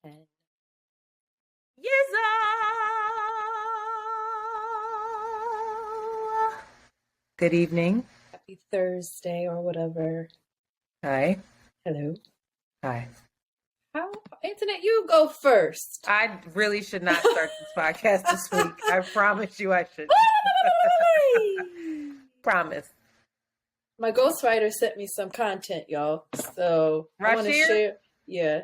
And Good evening. happy Thursday or whatever. Hi. Hello. Hi. Antoinette, you go first. I really should not start this podcast this week. I promise you I should. Promise. My ghostwriter sent me some content, y'all. So I want to share. Yeah.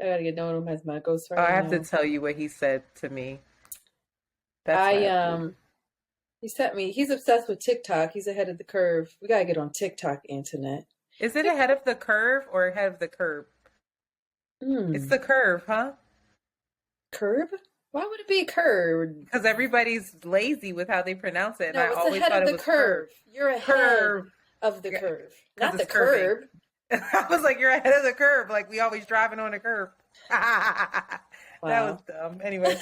I gotta get known him as my ghostwriter. I have to tell you what he said to me. He sent me. He's obsessed with TikTok. He's ahead of the curve. We gotta get on TikTok, Antoinette. Is it ahead of the curve or ahead of the curb? It's the curve, huh? Curb? Why would it be curved? Because everybody's lazy with how they pronounce it. No, and I always thought it was curve. You're ahead of the curve, not the curb. I was like, you're ahead of the curve. Like we always driving on the curve. That was dumb. Anyway.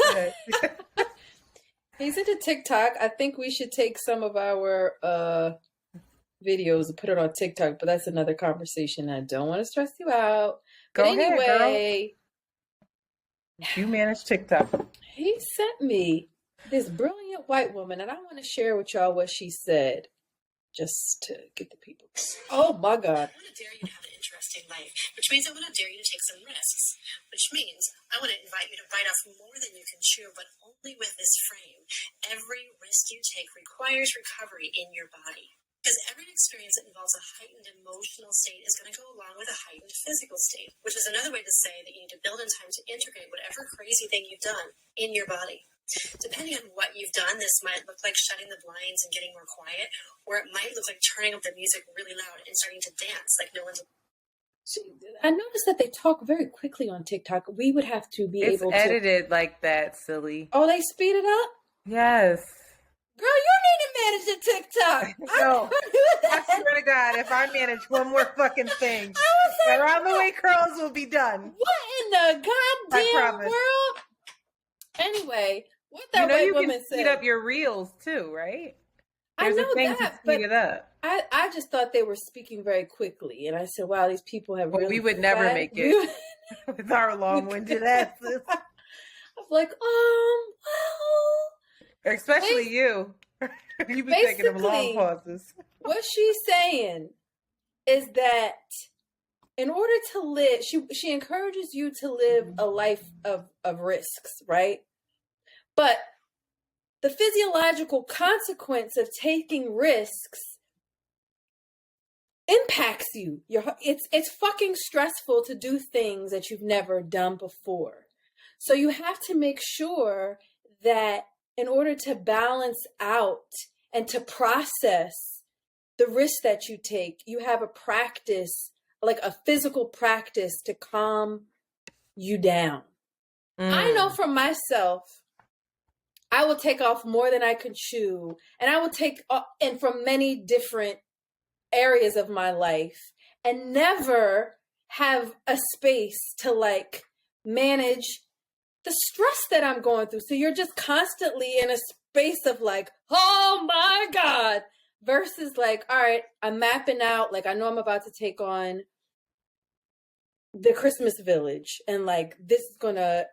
He's into TikTok. I think we should take some of our videos and put it on TikTok, but that's another conversation. I don't want to stress you out. But anyway, girl. You manage TikTok. He sent me this brilliant white woman, and I want to share with y'all what she said, just to get the people. Oh my God. I want to dare you to have an interesting life, which means I want to dare you to take some risks, which means I want to invite you to bite off more than you can chew, but only with this frame. Every risk you take requires recovery in your body. Because every experience that involves a heightened emotional state is going to go along with a heightened physical state, which is another way to say that you need to build in time to integrate whatever crazy thing you've done in your body. Depending on what you've done, this might look like shutting the blinds and getting more quiet, or it might look like turning up the music really loud and starting to dance like no one's... I noticed that they talk very quickly on TikTok. We would have to be able to... It's edited like that, silly. Oh, they speed it up? Yes. Girl, you need to manage the TikTok. No, I swear to God, if I manage one more fucking thing, Around the Way Curls will be done. What in the goddamn world? Anyway, what that white woman said. You can speed up your reels too, right? There's a thing to speed it up. I just thought they were speaking very quickly, and I said, "Wow, these people have." Really we would never make it with our long-winded asses. I was like, well. Especially you. You be taking them long pauses. What she's saying is that in order to live, she encourages you to live a life of risks, right? But the physiological consequence of taking risks impacts you. It's fucking stressful to do things that you've never done before. So you have to make sure that in order to balance out and to process the risk that you take, you have a practice, like a physical practice to calm you down. I know for myself, I will take off more than I can chew, and I will take and from many different areas of my life, and never have a space to like manage the stress that I'm going through. So you're just constantly in a space of like, oh my God, versus like, all right, I'm mapping out, like I know I'm about to take on the Christmas village, and like this is gonna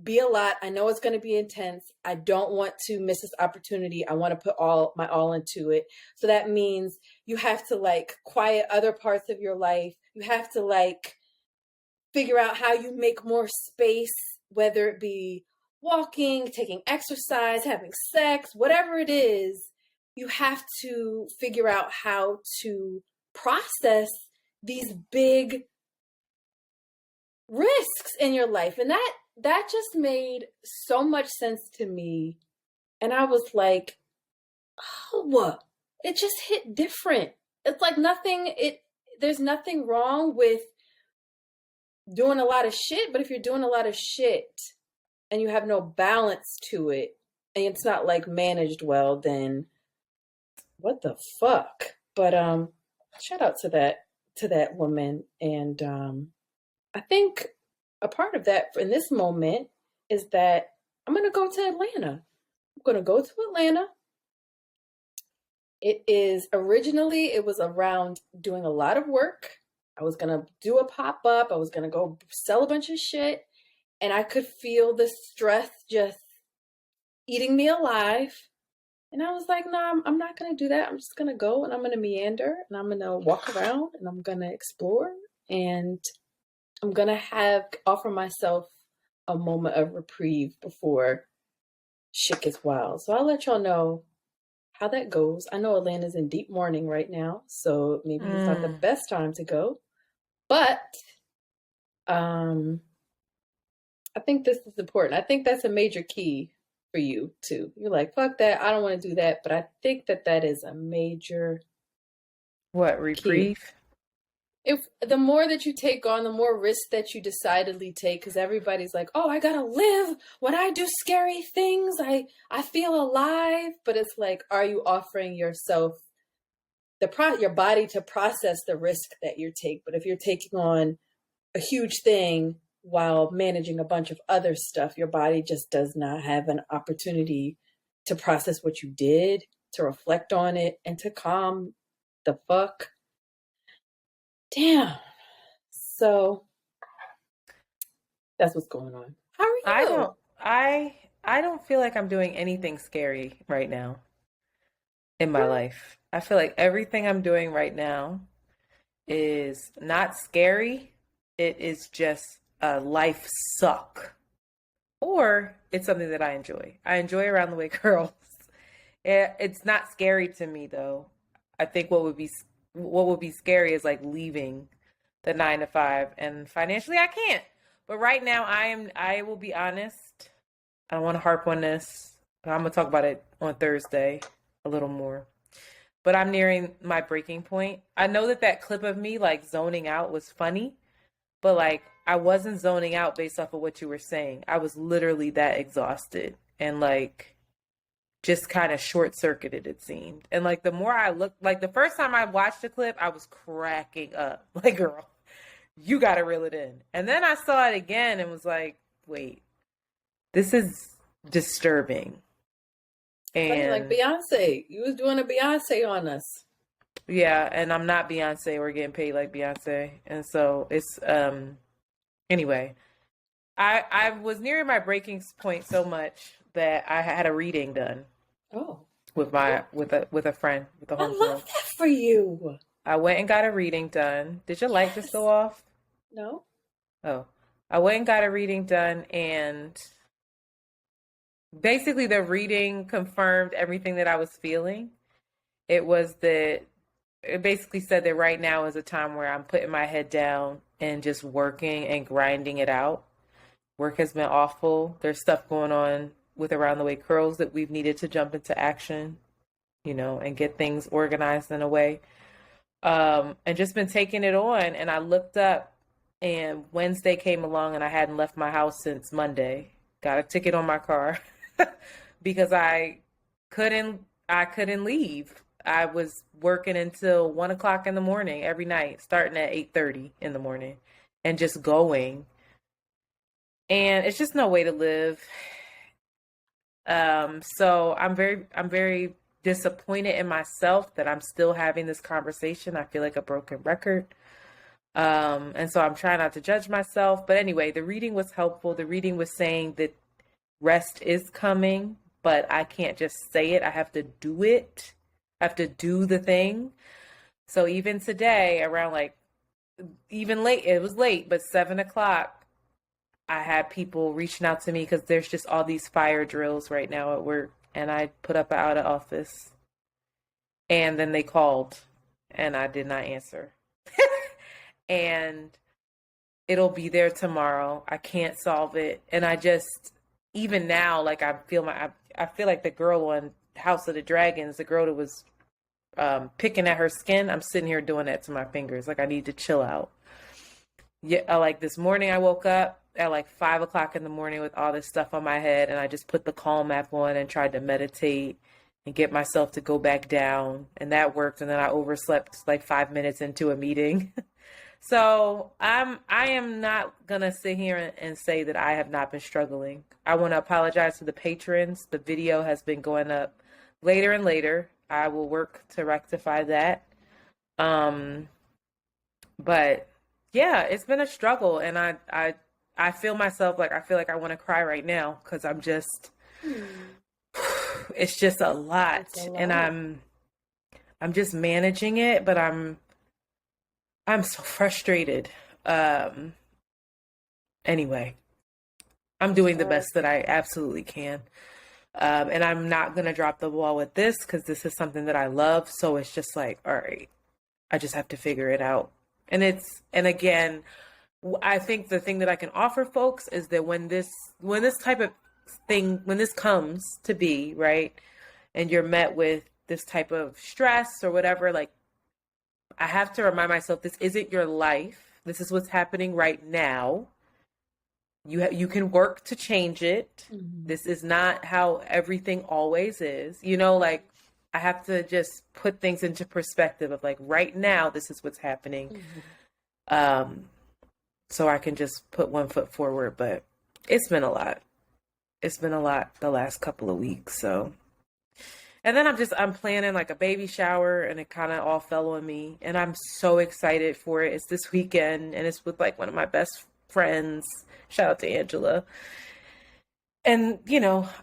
be a lot. I know it's gonna be intense. I don't want to miss this opportunity. I want to put my all into it. So that means you have to like quiet other parts of your life. You have to like figure out how you make more space, whether it be walking, taking exercise, having sex, whatever it is. You have to figure out how to process these big risks in your life. And that just made so much sense to me. And I was like, oh, it just hit different. It's like there's nothing wrong with doing a lot of shit, but if you're doing a lot of shit and you have no balance to it, and it's not like managed well, then what the fuck? But shout out to that woman. And I think a part of that in this moment is that I'm gonna go to Atlanta. I'm gonna go to Atlanta. It was around doing a lot of work. I was going to do a pop-up. I was going to go sell a bunch of shit. and I could feel the stress just eating me alive. And I was like, no, I'm not going to do that. I'm just going to go and I'm going to meander and I'm going to walk around and I'm going to explore and I'm going to offer myself a moment of reprieve before shit gets wild. So I'll let y'all know how that goes. I know Atlanta's in deep mourning right now, so maybe it's not the best time to go. But I think this is important. I think that's a major key for you too. You're like, fuck that, I don't want to do that, but I think that is a major reprieve key. If the more that you take on, the more risk that you decidedly take, because everybody's like, oh, I gotta live when I do scary things, I feel alive. But it's like, are you offering yourself your body to process the risk that you take? But if you're taking on a huge thing while managing a bunch of other stuff, your body just does not have an opportunity to process what you did, to reflect on it, and to calm the fuck down. So that's what's going on. How are you? I don't feel like I'm doing anything scary right now in my life. I feel like everything I'm doing right now is not scary. It is just a life suck. Or it's something that I enjoy. I enjoy Around the Way Girls. It's not scary to me though. I think what would be scary is like leaving the 9 to 5, and financially I can't. But right now I will be honest. I don't want to harp on this. I'm going to talk about it on Thursday a little more. But I'm nearing my breaking point. I know that clip of me like zoning out was funny, but like I wasn't zoning out based off of what you were saying. I was literally that exhausted and like just kind of short-circuited, it seemed. And like the more I looked, like the first time I watched the clip, I was cracking up. Like, girl, you got to reel it in. And then I saw it again and was like, wait, this is disturbing. And like Beyonce, you was doing a Beyonce on us. Yeah, and I'm not Beyonce. We're getting paid like Beyonce. And so it's, anyway, I was nearing my breaking point so much that I had a reading done. Oh. With a friend, with a homegirl. I love that for you. I went and got a reading done. Did your light just go off? No. Oh. I went and got a reading done, and basically the reading confirmed everything that I was feeling. It basically said that right now is a time where I'm putting my head down and just working and grinding it out. Work has been awful. There's stuff going on with Around the Way Curls that we've needed to jump into action, and get things organized in a way. And just been taking it on. And I looked up and Wednesday came along and I hadn't left my house since Monday. Got a ticket on my car because I couldn't leave. I was working until 1 o'clock in the morning every night, starting at 8:30 in the morning and just going. And it's just no way to live. So I'm very disappointed in myself that I'm still having this conversation. I feel like a broken record. And so I'm trying not to judge myself. But anyway, the reading was helpful. The reading was saying that rest is coming, but I can't just say it. I have to do it. I have to do the thing. So even today around even late, it was late, but 7 o'clock, I had people reaching out to me because there's just all these fire drills right now at work. And I put up an out of office. And then they called and I did not answer. And it'll be there tomorrow. I can't solve it. And I just, even now, I feel like the girl on House of the Dragons, the girl that was picking at her skin. I'm sitting here doing that to my fingers. I need to chill out. Yeah, this morning I woke up at 5 o'clock in the morning with all this stuff on my head, and I just put the Calm app on and tried to meditate and get myself to go back down, and that worked. And then I overslept 5 minutes into a meeting. So I am not gonna sit here and say that I have not been struggling. I want to apologize to the patrons. The video has been going up later and later. I will work to rectify that. But yeah, it's been a struggle, and I I feel myself I feel like I want to cry right now because I'm just, it's just a lot. And I'm just managing it, but I'm so frustrated. Anyway, I'm doing the best that I absolutely can. And I'm not going to drop the ball with this because this is something that I love. So it's just like, all right, I just have to figure it out. And again, I think the thing that I can offer folks is that when this type of thing, when this comes to be, right, and you're met with this type of stress or whatever, like, I have to remind myself, this isn't your life. This is what's happening right now. You can work to change it. Mm-hmm. This is not how everything always is. Like, I have to just put things into perspective of like, right now, this is what's happening. Mm-hmm. So I can just put one foot forward, but it's been a lot. It's been a lot the last couple of weeks. So, and then I'm planning like a baby shower, and it kind of all fell on me, and I'm so excited for it. It's this weekend, and it's with like one of my best friends. Shout out to Angela. And,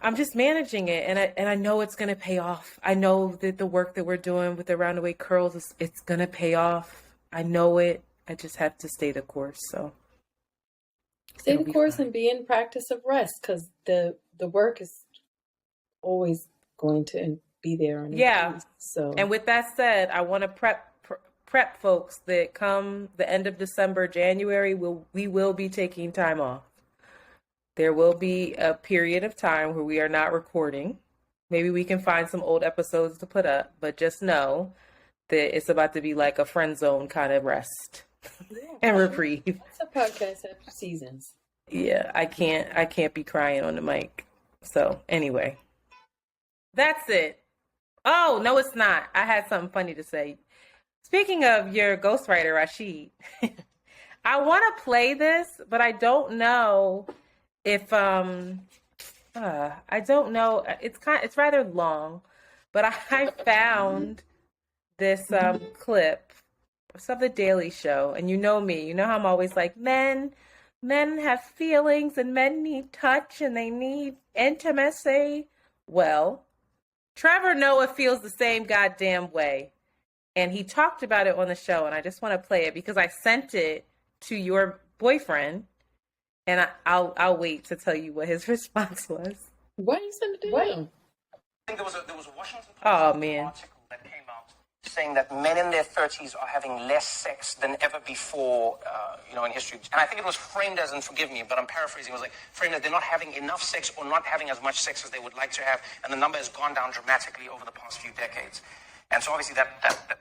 I'm just managing it, and I know it's going to pay off. I know that the work that we're doing with the Roundaway Curls, it's going to pay off. I know it. I just have to stay the course. So stay the course and be in practice of rest, because the work is always going to be there. Yeah. So, and with that said, I want to prep folks that come the end of December, January, we will be taking time off. There will be a period of time where we are not recording. Maybe we can find some old episodes to put up, but just know that it's about to be like a friend zone kind of rest and reprieve. It's a podcast after seasons. Yeah, I can't be crying on the mic. So anyway, that's it. Oh, no, it's not. I had something funny to say. Speaking of your ghostwriter, Rashid, I want to play this, but I don't know if I don't know. It's rather long, but I found this clip of the Daily Show, and you know me, you know how I'm always like, men have feelings, and men need touch, and they need intimacy. Well, Trevor Noah feels the same goddamn way. And he talked about it on the show, and I just want to play it because I sent it to your boyfriend, and I'll wait to tell you what his response was. Why you send it to him? I think there was a Washington Post article that came out saying that men in their 30s are having less sex than ever before, in history. And I think it was framed as, and forgive me, but I'm paraphrasing, it was like framed that they're not having enough sex or not having as much sex as they would like to have, and the number has gone down dramatically over the past few decades. And so obviously that...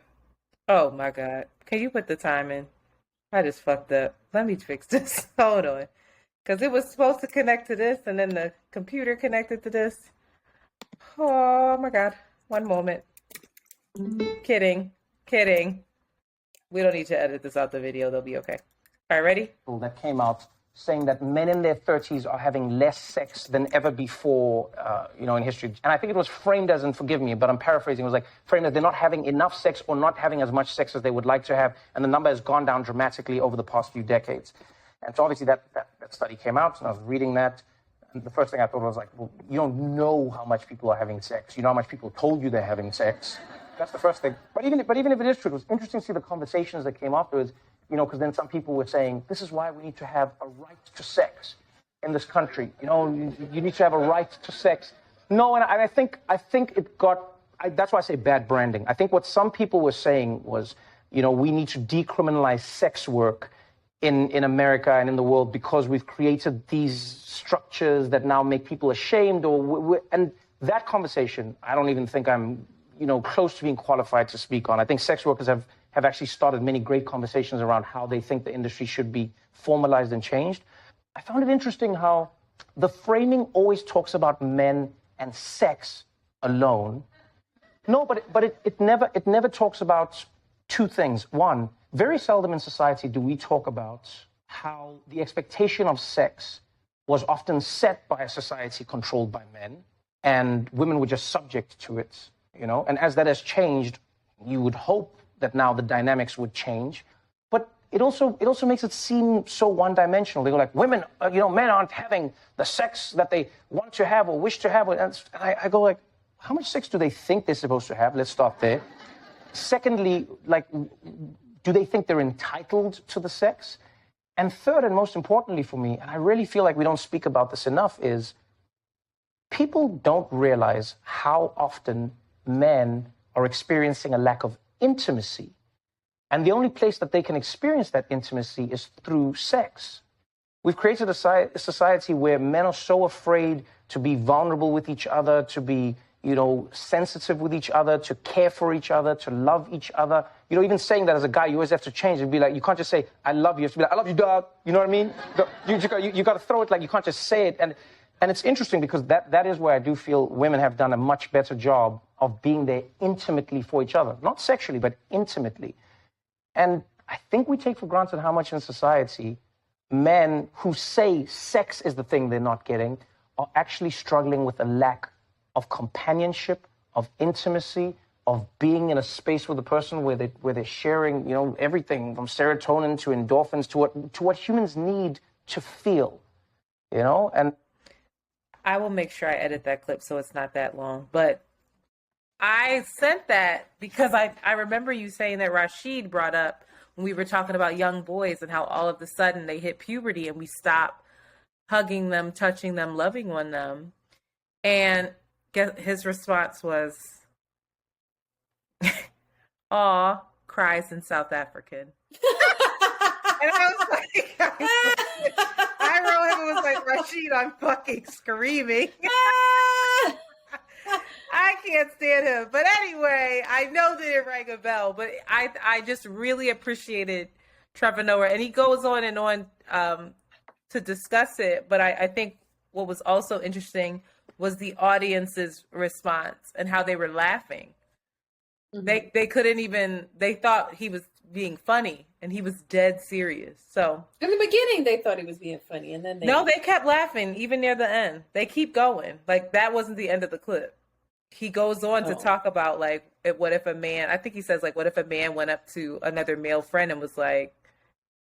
Oh my God. Can you put the time in? I just fucked up. Let me fix this. Hold on. Because it was supposed to connect to this, and then the computer connected to this. Oh my God. One moment. Kidding. We don't need to edit this out the video. They'll be okay. All right, ready? That came out saying that men in their 30s are having less sex than ever before, in history. And I think it was framed as, and forgive me, but I'm paraphrasing, it was like framed that they're not having enough sex or not having as much sex as they would like to have, and the number has gone down dramatically over the past few decades. And so obviously that study came out, and I was reading that, and the first thing I thought was like, well, you don't know how much people are having sex. You know how much people told you they're having sex. That's the first thing. But even if it is true, it was interesting to see the conversations that came afterwards. Because then some people were saying, this is why we need to have a right to sex in this country. You need to have a right to sex. No, and I think it got, that's why I say bad branding. I think what some people were saying was, we need to decriminalize sex work in America and in the world because we've created these structures that now make people ashamed. And that conversation, I don't even think I'm, close to being qualified to speak on. I think sex workers have actually started many great conversations around how they think the industry should be formalized and changed. I found it interesting how the framing always talks about men and sex alone. No, but it never talks about two things. One, very seldom in society do we talk about how the expectation of sex was often set by a society controlled by men, and women were just subject to it, And as that has changed, you would hope that now the dynamics would change. But it also makes it seem so one-dimensional. They go like, women, men aren't having the sex that they want to have or wish to have. And I go like, how much sex do they think they're supposed to have? Let's start there. Secondly, like, do they think they're entitled to the sex? And third, and most importantly for me, and I really feel like we don't speak about this enough, is people don't realize how often men are experiencing a lack of intimacy. And the only place that they can experience that intimacy is through sex. We've created a society where men are so afraid to be vulnerable with each other, to be, sensitive with each other, to care for each other, to love each other. Even saying that as a guy, you always have to change and be like, you can't just say, I love you. You have to be like, I love you, dog. You know what I mean? You got to throw it, like, you can't just say it. And it's interesting because that is where I do feel women have done a much better job of being there intimately for each other. Not sexually, but intimately. And I think we take for granted how much in society men who say sex is the thing they're not getting are actually struggling with a lack of companionship, of intimacy, of being in a space with a person where they're sharing, everything from serotonin to endorphins to what humans need to feel, And I will make sure I edit that clip so it's not that long. But I sent that because I remember you saying that Rashid brought up when we were talking about young boys and how all of a sudden they hit puberty and we stop hugging them, touching them, loving on them. And his response was, aw, cries in South African. And I was like, I wrote him and was like, Rashid, I'm fucking screaming. I can't stand him. But anyway, I know that it rang a bell, but I just really appreciated Trevor Noah. And he goes on and on to discuss it. But I think what was also interesting was the audience's response and how they were laughing. Mm-hmm. They couldn't even, they thought he was being funny and he was dead serious. So in the beginning they thought he was being funny and then they kept laughing even near the end. They keep going. Like that wasn't the end of the clip. He goes on to talk about like, what if a man, I think he says like, what if a man went up to another male friend and was like,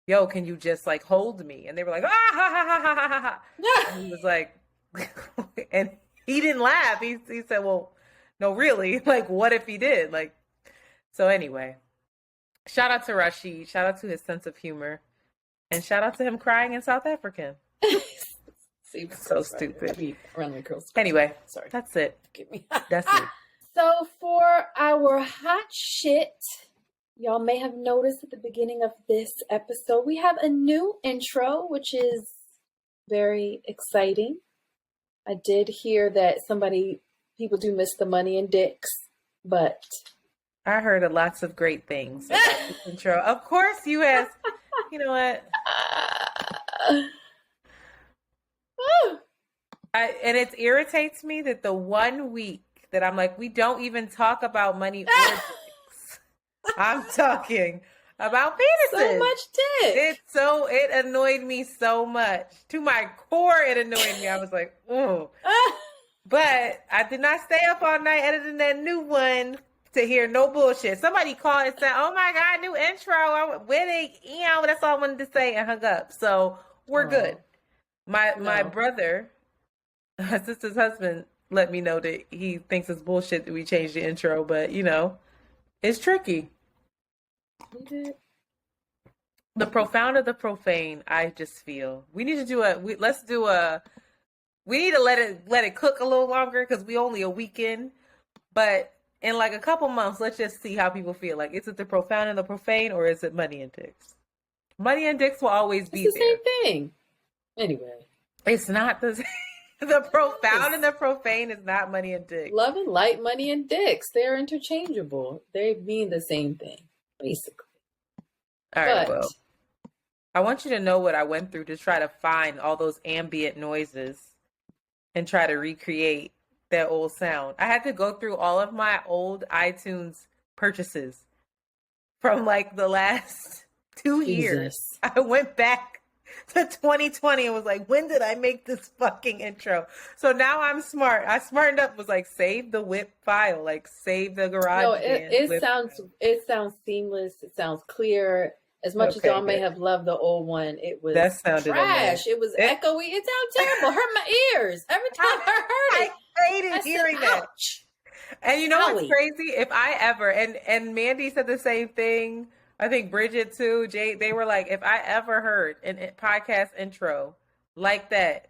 yo, can you just like hold me? And they were like, ah, ha, ha, ha, ha, ha, ha. And he was like, and he didn't laugh. He said, well, no, really? Like, what if he did? Like, so anyway, shout out to Rashid. Shout out to his sense of humor. And shout out to him crying in South African. See, so stupid. Girls. Anyway, sorry. That's it. Forgive me. That's it. So for our hot shit, y'all may have noticed at the beginning of this episode, we have a new intro, which is very exciting. I did hear that people do miss the money and dicks, but I heard lots of great things about this intro. Of course you asked. You know what? And it irritates me that the 1 week that I'm like, we don't even talk about money or dicks. I'm talking about penises. So much dick. It annoyed me so much. To my core, it annoyed me. I was like, ooh. But I did not stay up all night editing that new one to hear no bullshit. Somebody called and said, oh my God, new intro. That's all I wanted to say and hung up. So we're good. My brother, my sister's husband, let me know that he thinks it's bullshit that we changed the intro, but it's tricky. The profound of the profane, I just feel. We need to do we need to let it cook a little longer because we only a week in. But in like a couple months, let's just see how people feel. Like, is it the profound and the profane or is it money and dicks? Money and dicks will always be there. It's the same thing. Anyway. It's not the same. The profound and the profane is not money and dicks. Love and light, money and dicks. They're interchangeable. They mean the same thing, basically. All right, well, I want you to know what I went through to try to find all those ambient noises and try to recreate that old sound. I had to go through all of my old iTunes purchases from like the last 2 years. I went back to 2020 and was like, when did I make this fucking intro? So now I'm smart. I smartened up, was like, save the whip file, like save the garage. No, it sounds seamless. It sounds clear. As much as Okay, y'all may good. have loved the old one, it was That sounded trash. amazing. It was echoey. It sounded terrible. Hurt my ears every time I heard it. I hated hearing that. Ouch. And you know what's Owie. crazy? If I ever, and Mandy said the same thing. I think Bridget too. Jay, they were like, if I ever heard a podcast intro like that,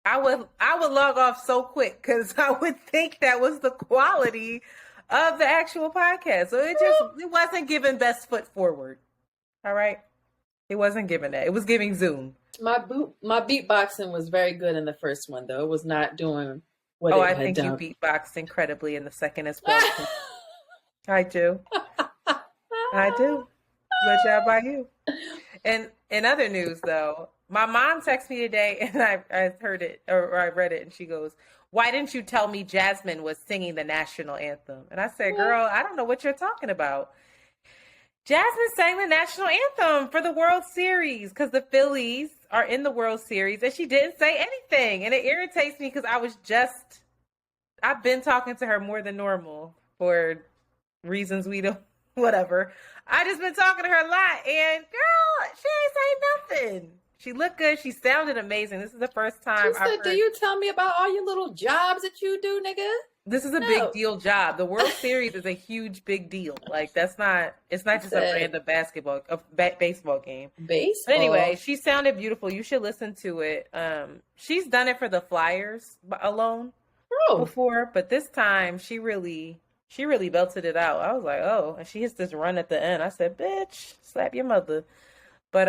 I would log off so quick because I would think that was the quality of the actual podcast. So it wasn't giving best foot forward. All right, it wasn't giving that. It was giving Zoom. My beatboxing was very good in the first one, though. It was not doing what it I had think done. you beatboxed incredibly in the second as well. I do. I do. Good job by you. And in other news, though, my mom texted me today, and I heard it, or I read it, and she goes, "Why didn't you tell me Jazmine was singing the national anthem?" And I said, "Girl, I don't know what you're talking about. Jazmine sang the national anthem for the World Series because the Phillies are in the World Series, and she didn't say anything. And it irritates me because I've been talking to her more than normal for reasons we don't, whatever. I just been talking to her a lot, and girl, she ain't say nothing. She looked good. She sounded amazing. This is the first time She said, "Do you tell me about all your little jobs that you do, nigga?" This is a big deal job. The World Series is a huge, big deal. Like it's not just a random baseball game. Baseball. But anyway, she sounded beautiful. You should listen to it. She's done it for the Flyers alone before, but this time she really belted it out. I was like, oh, and she hits this run at the end. I said, bitch, slap your mother. But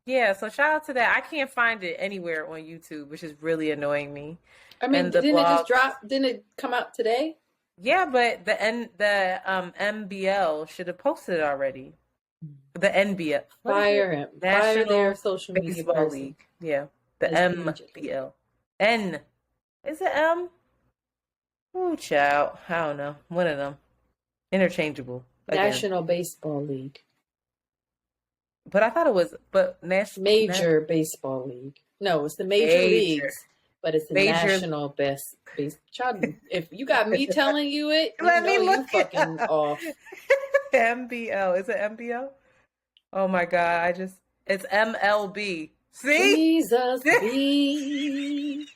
yeah, so shout out to that. I can't find it anywhere on YouTube, which is really annoying me. I mean, didn't it just drop? Didn't it come out today? Yeah, but the MBL should have posted it already. The NBL. Fire their social media Baseball person. League. Yeah. The MBL. N. Is it M? Ooh, child. I don't know. One of them. Interchangeable. Again. National Baseball League. But I thought it was Major Baseball League. No, it's the major leagues. But it's the national best. Child, if you got me telling you it, Let me look you fucking off. MBL. Is it MBL? Oh my God. It's MLB. See? Jesus be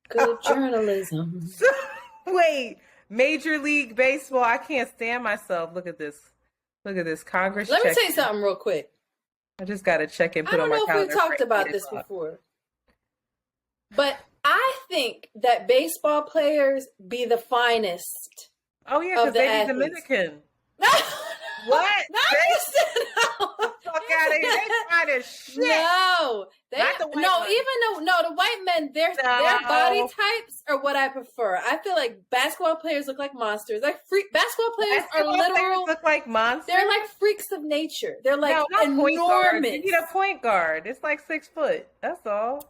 good journalism. Wait, Major League Baseball. I can't stand myself. Look at this. Congress. Let me tell you something real quick. I just got to check and put on my calendar. I don't know if we talked about this before, but I think that baseball players be the finest. Oh yeah, because they be Dominican. What? Fuck out of here! They fine as shit. No, the white men. Their body types are what I prefer. I feel like basketball players look like monsters. Like basketball players are literal. Look like monsters. They're like freaks of nature. They're like enormous. You need a point guard. It's like 6 foot. That's all.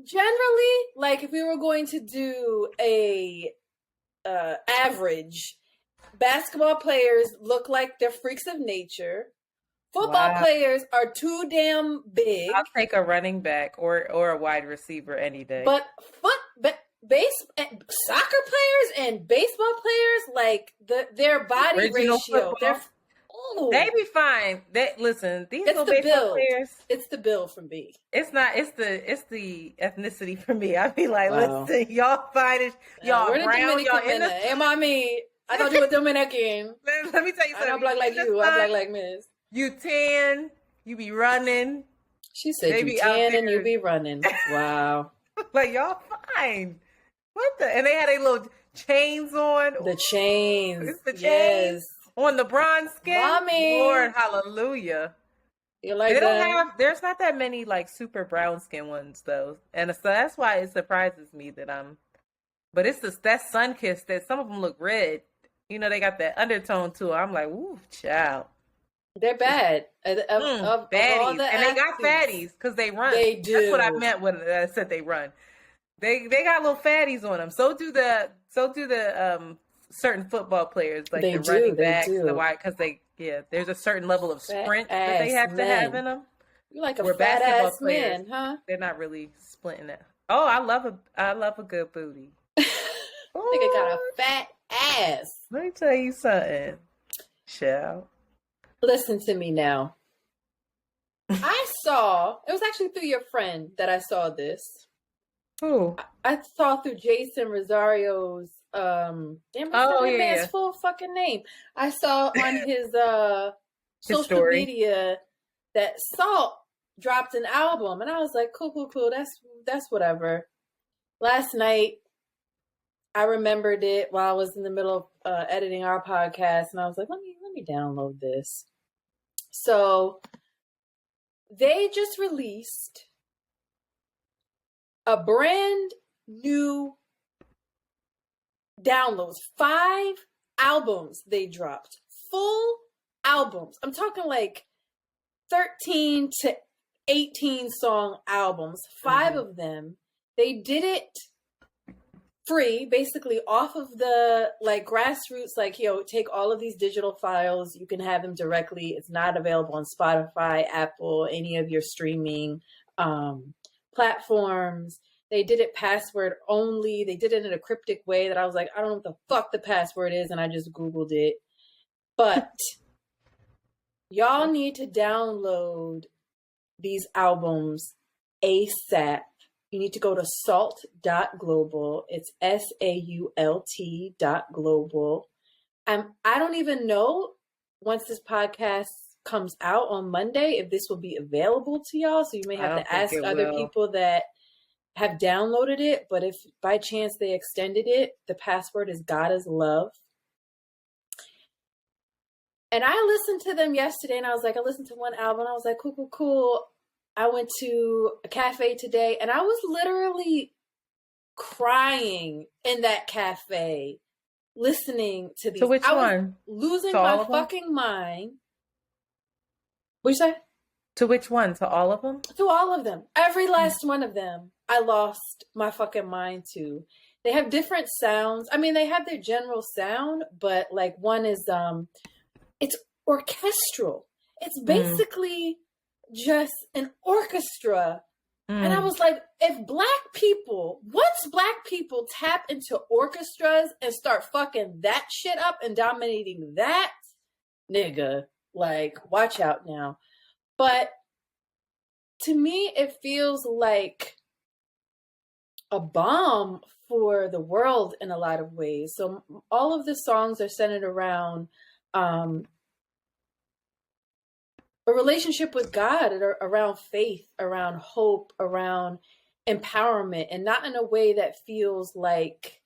Generally, like if we were going to do a average, basketball players look like they're freaks of nature. Football players are too damn big. I'll take a running back or a wide receiver any day. But soccer players and baseball players, like their body ratio, they be fine. Listen, these little baseball players. It's the bill for me. It's not. It's the ethnicity for me. I be like, listen, y'all fine as y'all brown. Y'all in the. I thought you were Dominican. Let me tell you something. I don't black like you. I black like Miss. You tan. You be running. She said you tan and you be running. Wow. Like y'all fine. What the? And they had a little chains on. The chains. It's the chains on the bronze skin. Mommy. Lord, hallelujah. You like there's not that many like super brown skin ones though. And so that's why it surprises me that but it's that sun kiss that some of them look red. You know, they got that undertone to it. I'm like, ooh, child. They're bad. Baddies. And they got fatties because they run. They do. That's what I meant when I said they run. They got little fatties on them. So do the certain football players, like the running backs, the wide, because there's a certain level of sprint that they have to have in them. You're like a fat ass man, huh? They're not really splinting it. Oh, I love a good booty. Nigga got a fat ass. Let me tell you something, child. Listen to me now. I saw, it was actually through your friend that I saw this. Who? I saw through Jason Rosario's, damn, what's that man's full fucking name? I saw on his social story. media that Salt dropped an album, and I was like, cool. That's whatever. Last night, I remembered it while I was in the middle of editing our podcast, and I was like, let me download this. So they just released a brand new downloads. 5 albums they dropped. Full albums. I'm talking like 13 to 18 song albums. 5 of them. They did it free, basically off of the like grassroots, like, take all of these digital files. You can have them directly. It's not available on Spotify, Apple, any of your streaming platforms. They did it password only. They did it in a cryptic way that I was like, I don't know what the fuck the password is, and I just Googled it. But y'all need to download these albums ASAP. You need to go to salt.global. It's SAULT.global. I don't even know, once this podcast comes out on Monday, if this will be available to y'all. So you may have to ask other people that have downloaded it. But if by chance they extended it, the password is God is Love. And I listened to them yesterday, and I was like, I listened to one album. I was like, cool. I went to a cafe today, and I was literally crying in that cafe listening to these. So which one? Losing my fucking mind. What'd you say? To which one? To all of them? To all of them. Every last one of them, I lost my fucking mind to. They have different sounds. I mean, they have their general sound, but like one is, it's orchestral. It's basically just an orchestra. And I was like, if once black people tap into orchestras and start fucking that shit up and dominating that, nigga, like, watch out now. But to me, it feels like a bomb for the world in a lot of ways. So all of the songs are centered around a relationship with God, around faith, around hope, around empowerment, and not in a way that feels like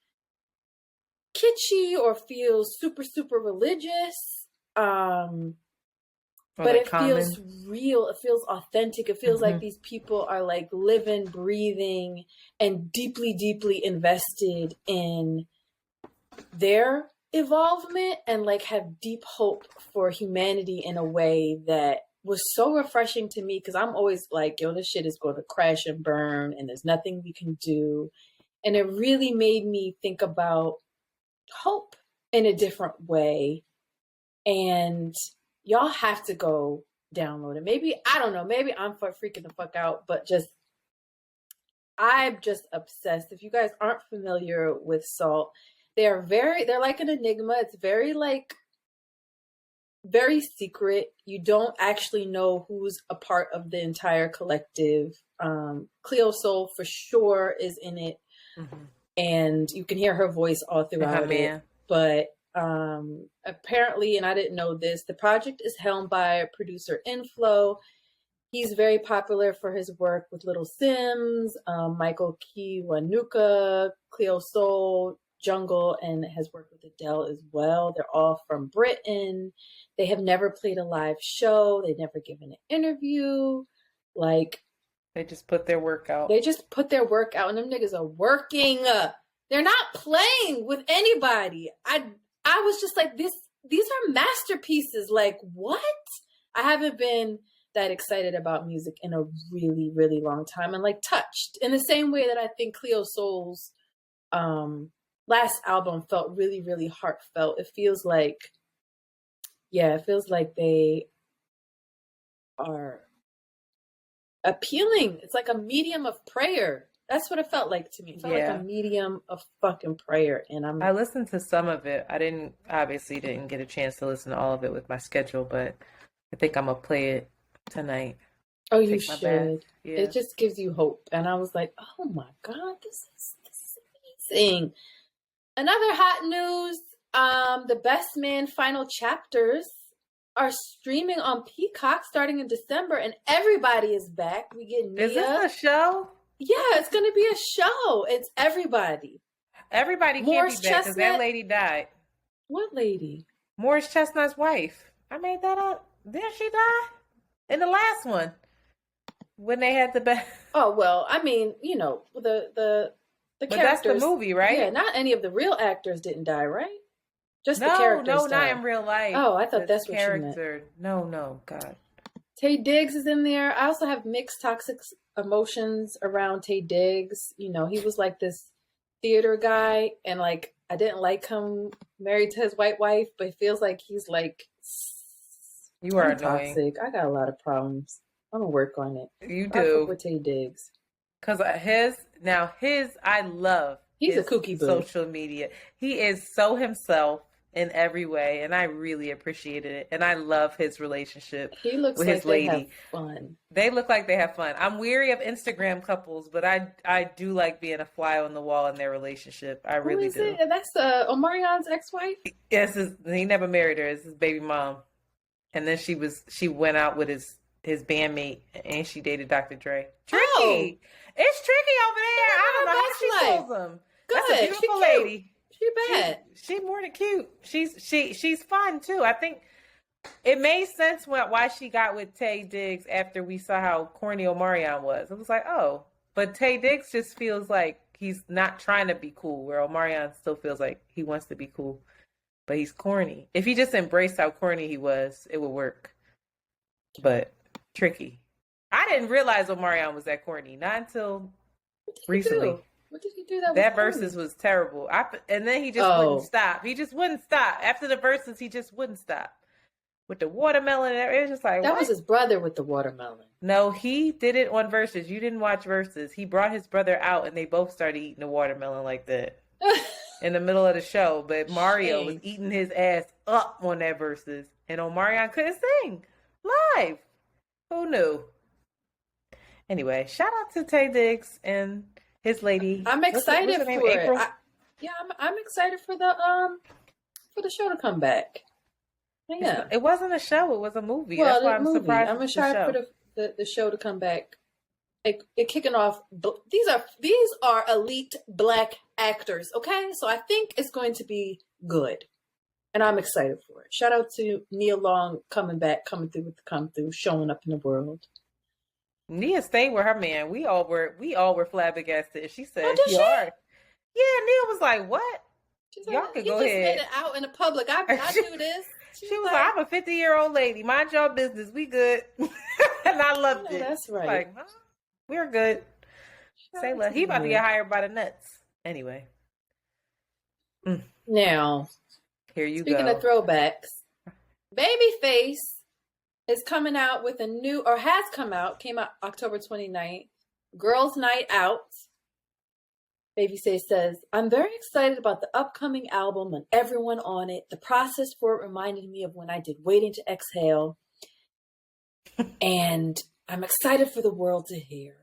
kitschy or feels super, super religious. But it feels real. It feels authentic. It feels like these people are like living, breathing, and deeply, deeply invested in their evolvement and like have deep hope for humanity in a way that was so refreshing to me, because I'm always like, this shit is going to crash and burn and there's nothing we can do. And it really made me think about hope in a different way. And y'all have to go download it. Maybe, I don't know, maybe I'm freaking the fuck out, but I'm just obsessed. If you guys aren't familiar with Salt, they're like an enigma. It's very secret. You don't actually know who's a part of the entire collective. Cleo Sol for sure is in it. And you can hear her voice all throughout it. But apparently, and I didn't know this, the project is helmed by producer Inflow. He's very popular for his work with Little Sims, Michael Kiwanuka, Cleo Sol, Jungle, and has worked with Adele as well. They're all from Britain. They have never played a live show. They've never given an interview. Like, they just put their work out. And them niggas are working. They're not playing with anybody. I was just like, these are masterpieces. Like, what? I haven't been that excited about music in a really, really long time, and like touched in the same way that I think Cleo Sol's last album felt really, really heartfelt. It feels like they are appealing. It's like a medium of prayer. That's what it felt like to me. It felt like a medium of fucking prayer. And I listened to some of it. I obviously didn't get a chance to listen to all of it with my schedule, but I think I'm gonna play it tonight. Oh, you take my bath. should. Yeah. It just gives you hope. And I was like, oh my God, this is amazing. Another hot news, The Best Man final chapters are streaming on Peacock starting in December, and everybody is back. We get Nia. Is this a show? Yeah, it's going to be a show. It's everybody. Everybody can't Morris be back because that Chestnut. lady died. What lady? Morris Chestnut's wife. I made that up. Didn't she die? In the last one. When they had the best. Oh, well, I mean, you know, the But characters. that's the movie, right? Yeah, not any of the real actors didn't die, right? Just the No, characters not died. in real life. Oh, I thought The that's what you meant. character. No, God. Taye Diggs is in there. I also have mixed toxic emotions around Taye Diggs. You know, he was like this theater guy, and like I didn't like him married to his white wife, but it feels like he's like You are I'm annoying. toxic. I got a lot of problems. I'm gonna work on it. You I fuck do. with Taye Diggs. Because I love He's his a kooky boo. social media. He is so himself in every way, and I really appreciated it. And I love his relationship He looks with like his they lady. have fun. They look like they have fun. I'm weary of Instagram couples, but I do like being a fly on the wall in their relationship. I Who really is do. it? That's Omarion's ex-wife. Yes, he never married her. It's his baby mom, and then she went out with his bandmate, and she dated Dr. Dre. Tricky. Oh. It's tricky over there. I don't know how she Best fools them. Good. That's a beautiful She cute. lady. She bad. She more than cute. She's fun too. I think it made sense why she got with Taye Diggs after we saw how corny Omarion was. It was like, oh, but Taye Diggs just feels like he's not trying to be cool, where Omarion still feels like he wants to be cool, but he's corny. If he just embraced how corny he was, it would work. But tricky. I didn't realize Omarion was that corny, not until recently. What did he do that That was versus was terrible. And then he just wouldn't stop. He just wouldn't stop. After the verses, he just wouldn't stop. With the watermelon and everything. It was just like, That what? was his brother with the watermelon. No, he did it on verses. You didn't watch verses. He brought his brother out and they both started eating the watermelon like that in the middle of the show. But Mario was eating his ass up on that verses. And Omarion couldn't sing live. Who knew? Anyway, shout out to Taye Diggs and his lady. I'm excited what's her name? for it. April? I'm excited for the show to come back. Yeah. It wasn't a show. It was a movie. Well, That's why the I'm movie. surprised. I'm it's a excited show. for the show to come back. It kicking off. These are elite Black actors. Okay, so I think it's going to be good, and I'm excited for it. Shout out to Nia Long coming through with the come through, showing up in the world. Nia stayed with her man. We all were flabbergasted. She said, Oh, did she? Yeah, Nia was like, what? She's Y'all like, could he go just ahead. made it out in the public. I do this. She was like, I'm a 50-year-old lady. Mind your business. We good. And I loved it. That's right. Like, huh? We're good. Say less. He about to get hired by the Nets. Anyway. Now, Here you speaking go. of throwbacks, Babyface is coming out with came out October 29th, Girls Night Out. Babyface says, I'm very excited about the upcoming album and everyone on it. The process for it reminded me of when I did Waiting to Exhale. And I'm excited for the world to hear.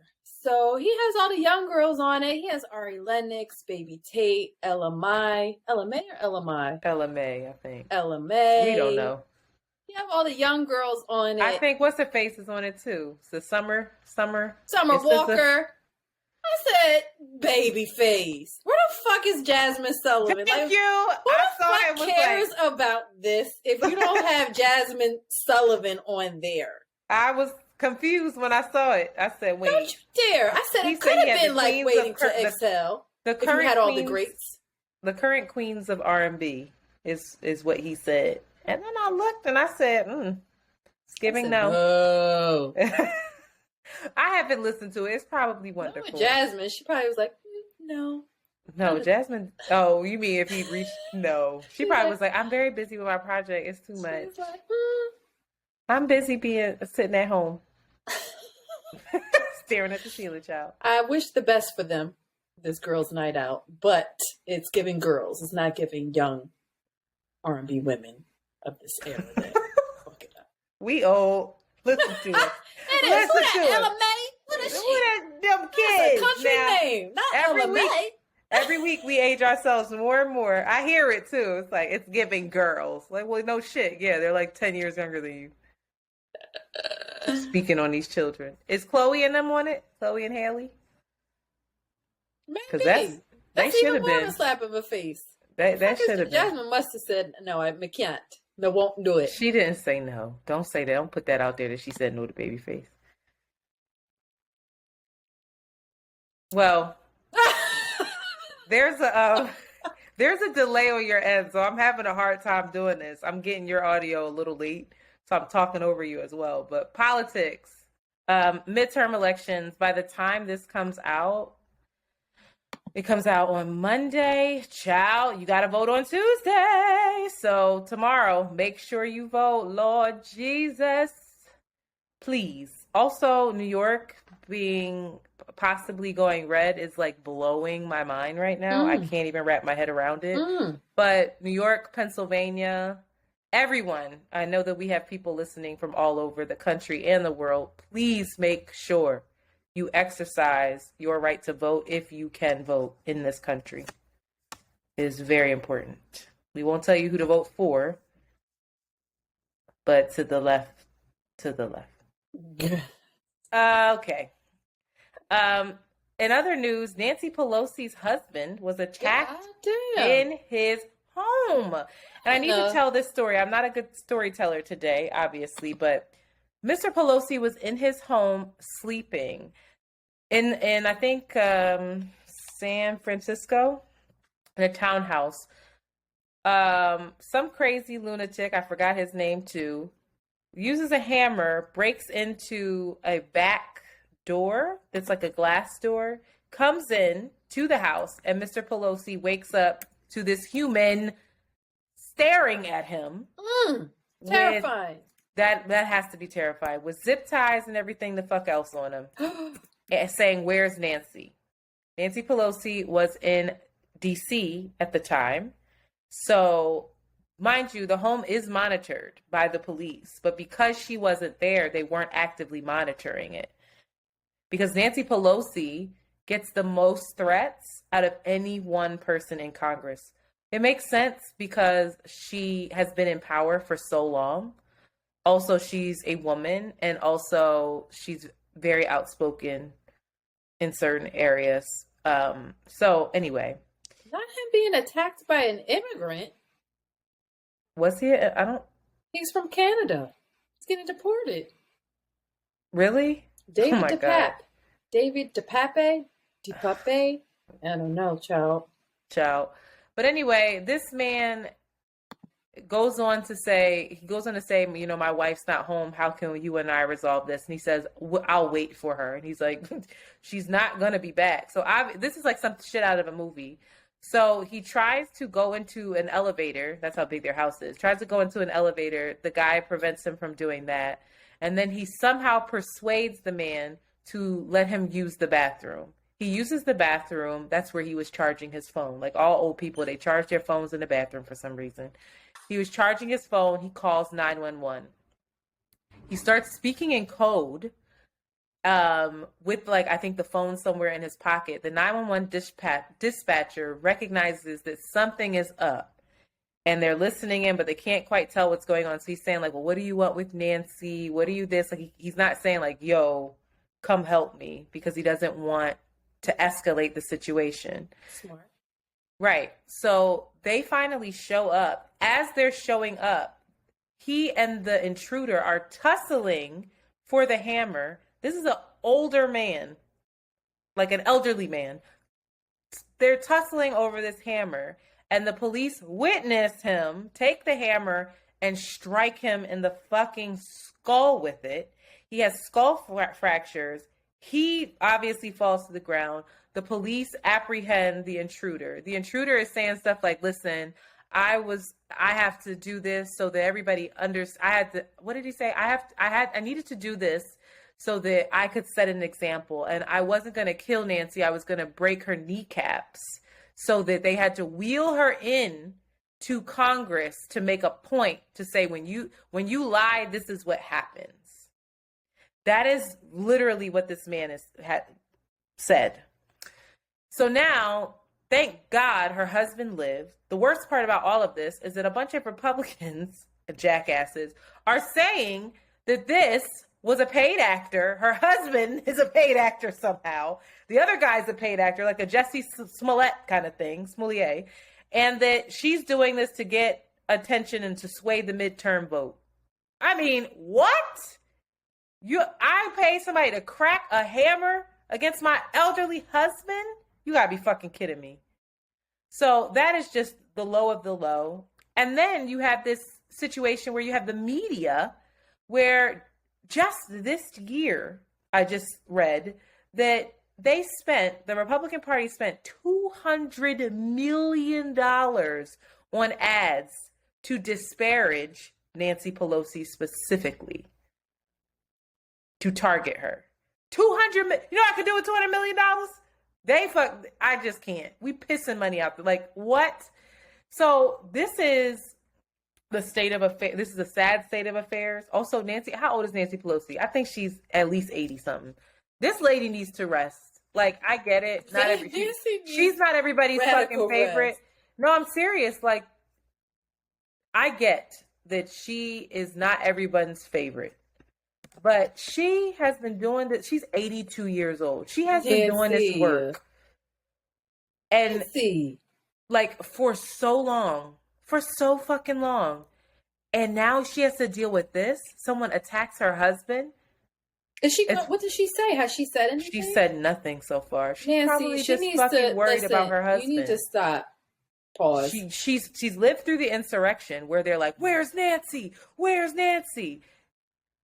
So he has all the young girls on it. He has Ari Lennox, Baby Tate, Ella Mai. Ella Mai or Ella Mai? Ella May, I think. Ella Mai. We don't know. You have all the young girls on it. I think what's her face is on it too. So Summer Summer It's Walker. I said Babyface. Where the fuck is Jazmine Sullivan? Thank you. Who I the saw it fuck was cares like, about this if you don't have Jazmine Sullivan on there? I was confused when I saw it. I said, wait. Don't you dare. I said He it said could he have had been the like queens Waiting of to Exhale. The If you current had all queens, the greats. The current queens of R&B is what he said. And then I looked and I said, it's giving no. Oh. I haven't listened to it. It's probably wonderful. Jazmine, she probably was like, no. No, Jazmine. Oh, you mean if he reached? No. She probably was like, I'm very busy with my project. It's too much. She was like, I'm busy sitting at home. Staring at the ceiling, child. I wish the best for them, this girls' night out, but it's giving girls. It's not giving young R&B women of this era that fuck it up. We old. Listen to it. It is. Who that, Ella May? What is she? Who that them kids? That's a country name, not Ella May. Every week we age ourselves more and more. I hear it too. It's like, it's giving girls. Like, well, no shit. Yeah, they're like 10 years younger than you. Speaking on these children. Is Chloe and them on it? Chloe and Haley? Maybe. That's even more of a slap of a face. That should have been. Jazmine must have said, no, I can't. No, won't do it. She didn't say no. Don't say that. Don't put that out there that she said no to Babyface. Well, there's a delay on your end, so I'm having a hard time doing this. I'm getting your audio a little late, so I'm talking over you as well. But politics, midterm elections, by the time this comes out, it comes out on Monday. Child, you got to vote on Tuesday. So tomorrow, make sure you vote. Lord Jesus, please. Also, New York being possibly going red is like blowing my mind right now. I can't even wrap my head around it. But New York, Pennsylvania, everyone, I know that we have people listening from all over the country and the world. Please make sure you exercise your right to vote if you can vote in this country. It is very important. We won't tell you who to vote for, but to the left. Okay. In other news, Nancy Pelosi's husband was attacked in his home. And I need to tell this story. I'm not a good storyteller today, obviously, but Mr. Pelosi was in his home sleeping in I think San Francisco, in a townhouse. Some crazy lunatic, I forgot his name too, uses a hammer, breaks into a back door that's like a glass door, comes in to the house, and Mr. Pelosi wakes up to this human staring at him. Terrifying. That has to be terrifying. With zip ties and everything the fuck else on him. And saying, "Where's Nancy?" Nancy Pelosi was in DC at the time. So, mind you, the home is monitored by the police. But because she wasn't there, they weren't actively monitoring it. Because Nancy Pelosi gets the most threats out of any one person in Congress. It makes sense because she has been in power for so long. Also, she's a woman, and also she's very outspoken in certain areas. So anyway. Not him being attacked by an immigrant. Was he? He's from Canada. He's getting deported. Really? David DePape. David DePape? DePape? I don't know, child. But anyway, this man goes on to say, you know, my wife's not home. How can you and I resolve this? And he says, I'll wait for her. And he's like, she's not going to be back. So this is like some shit out of a movie. So he tries to go into an elevator. That's how big their house is. Tries to go into an elevator. The guy prevents him from doing that. And then he somehow persuades the man to let him use the bathroom. He uses the bathroom. That's where he was charging his phone. Like all old people, they charge their phones in the bathroom for some reason. He was charging his phone. He calls 911. He starts speaking in code with, like, I think the phone somewhere in his pocket. The 911 dispatcher recognizes that something is up. And they're listening in, but they can't quite tell what's going on. So he's saying, like, well, what do you want with Nancy? What do you this? Like, he's not saying, like, yo, come help me, because he doesn't want to escalate the situation. Smart. Right. So they finally show up. As they're showing up, he and the intruder are tussling for the hammer. This is an older man, like an elderly man. They're tussling over this hammer, and the police witness him take the hammer and strike him in the fucking skull with it. He has skull fractures. He obviously falls to the ground. The police apprehend the intruder. The intruder is saying stuff like, listen, I have to do this so that everybody what did he say? I needed to do this so that I could set an example. And I wasn't going to kill Nancy. I was going to break her kneecaps, so that they had to wheel her in to Congress to make a point to say, when you lie, this is what happens. That is literally what this man had said. So now, thank God her husband lived. The worst part about all of this is that a bunch of Republicans, jackasses, are saying that this was a paid actor. Her husband is a paid actor somehow. The other guy's a paid actor, like a Jussie Smollett kind of thing, Smollett, and that she's doing this to get attention and to sway the midterm vote. I mean, what? I pay somebody to crack a hammer against my elderly husband? You gotta be fucking kidding me. So that is just the low of the low. And then you have this situation where you have the media where just this year, I just read that the Republican Party spent $200 million on ads to disparage Nancy Pelosi specifically, to target her. $200 million. You know what I could do with $200 million? I just can't. We pissing money out there. Like, what? So this is the state of affairs. This is a sad state of affairs. Also, Nancy, how old is Nancy Pelosi? I think she's at least 80 something. This lady needs to rest. Like, I get it. She's not everybody's fucking favorite. Rest. No, I'm serious. Like, I get that she is not everyone's favorite. But she has been doing this. She's 82 years old. She has been doing this work. And like for so long, for so fucking long. And now she has to deal with this. Someone attacks her husband. What did she say? Has she said anything? She said nothing so far. She's Nancy, probably just fucking worried about her husband. You need to stop. Pause. She's lived through the insurrection where they're like, "Where's Nancy? Where's Nancy?"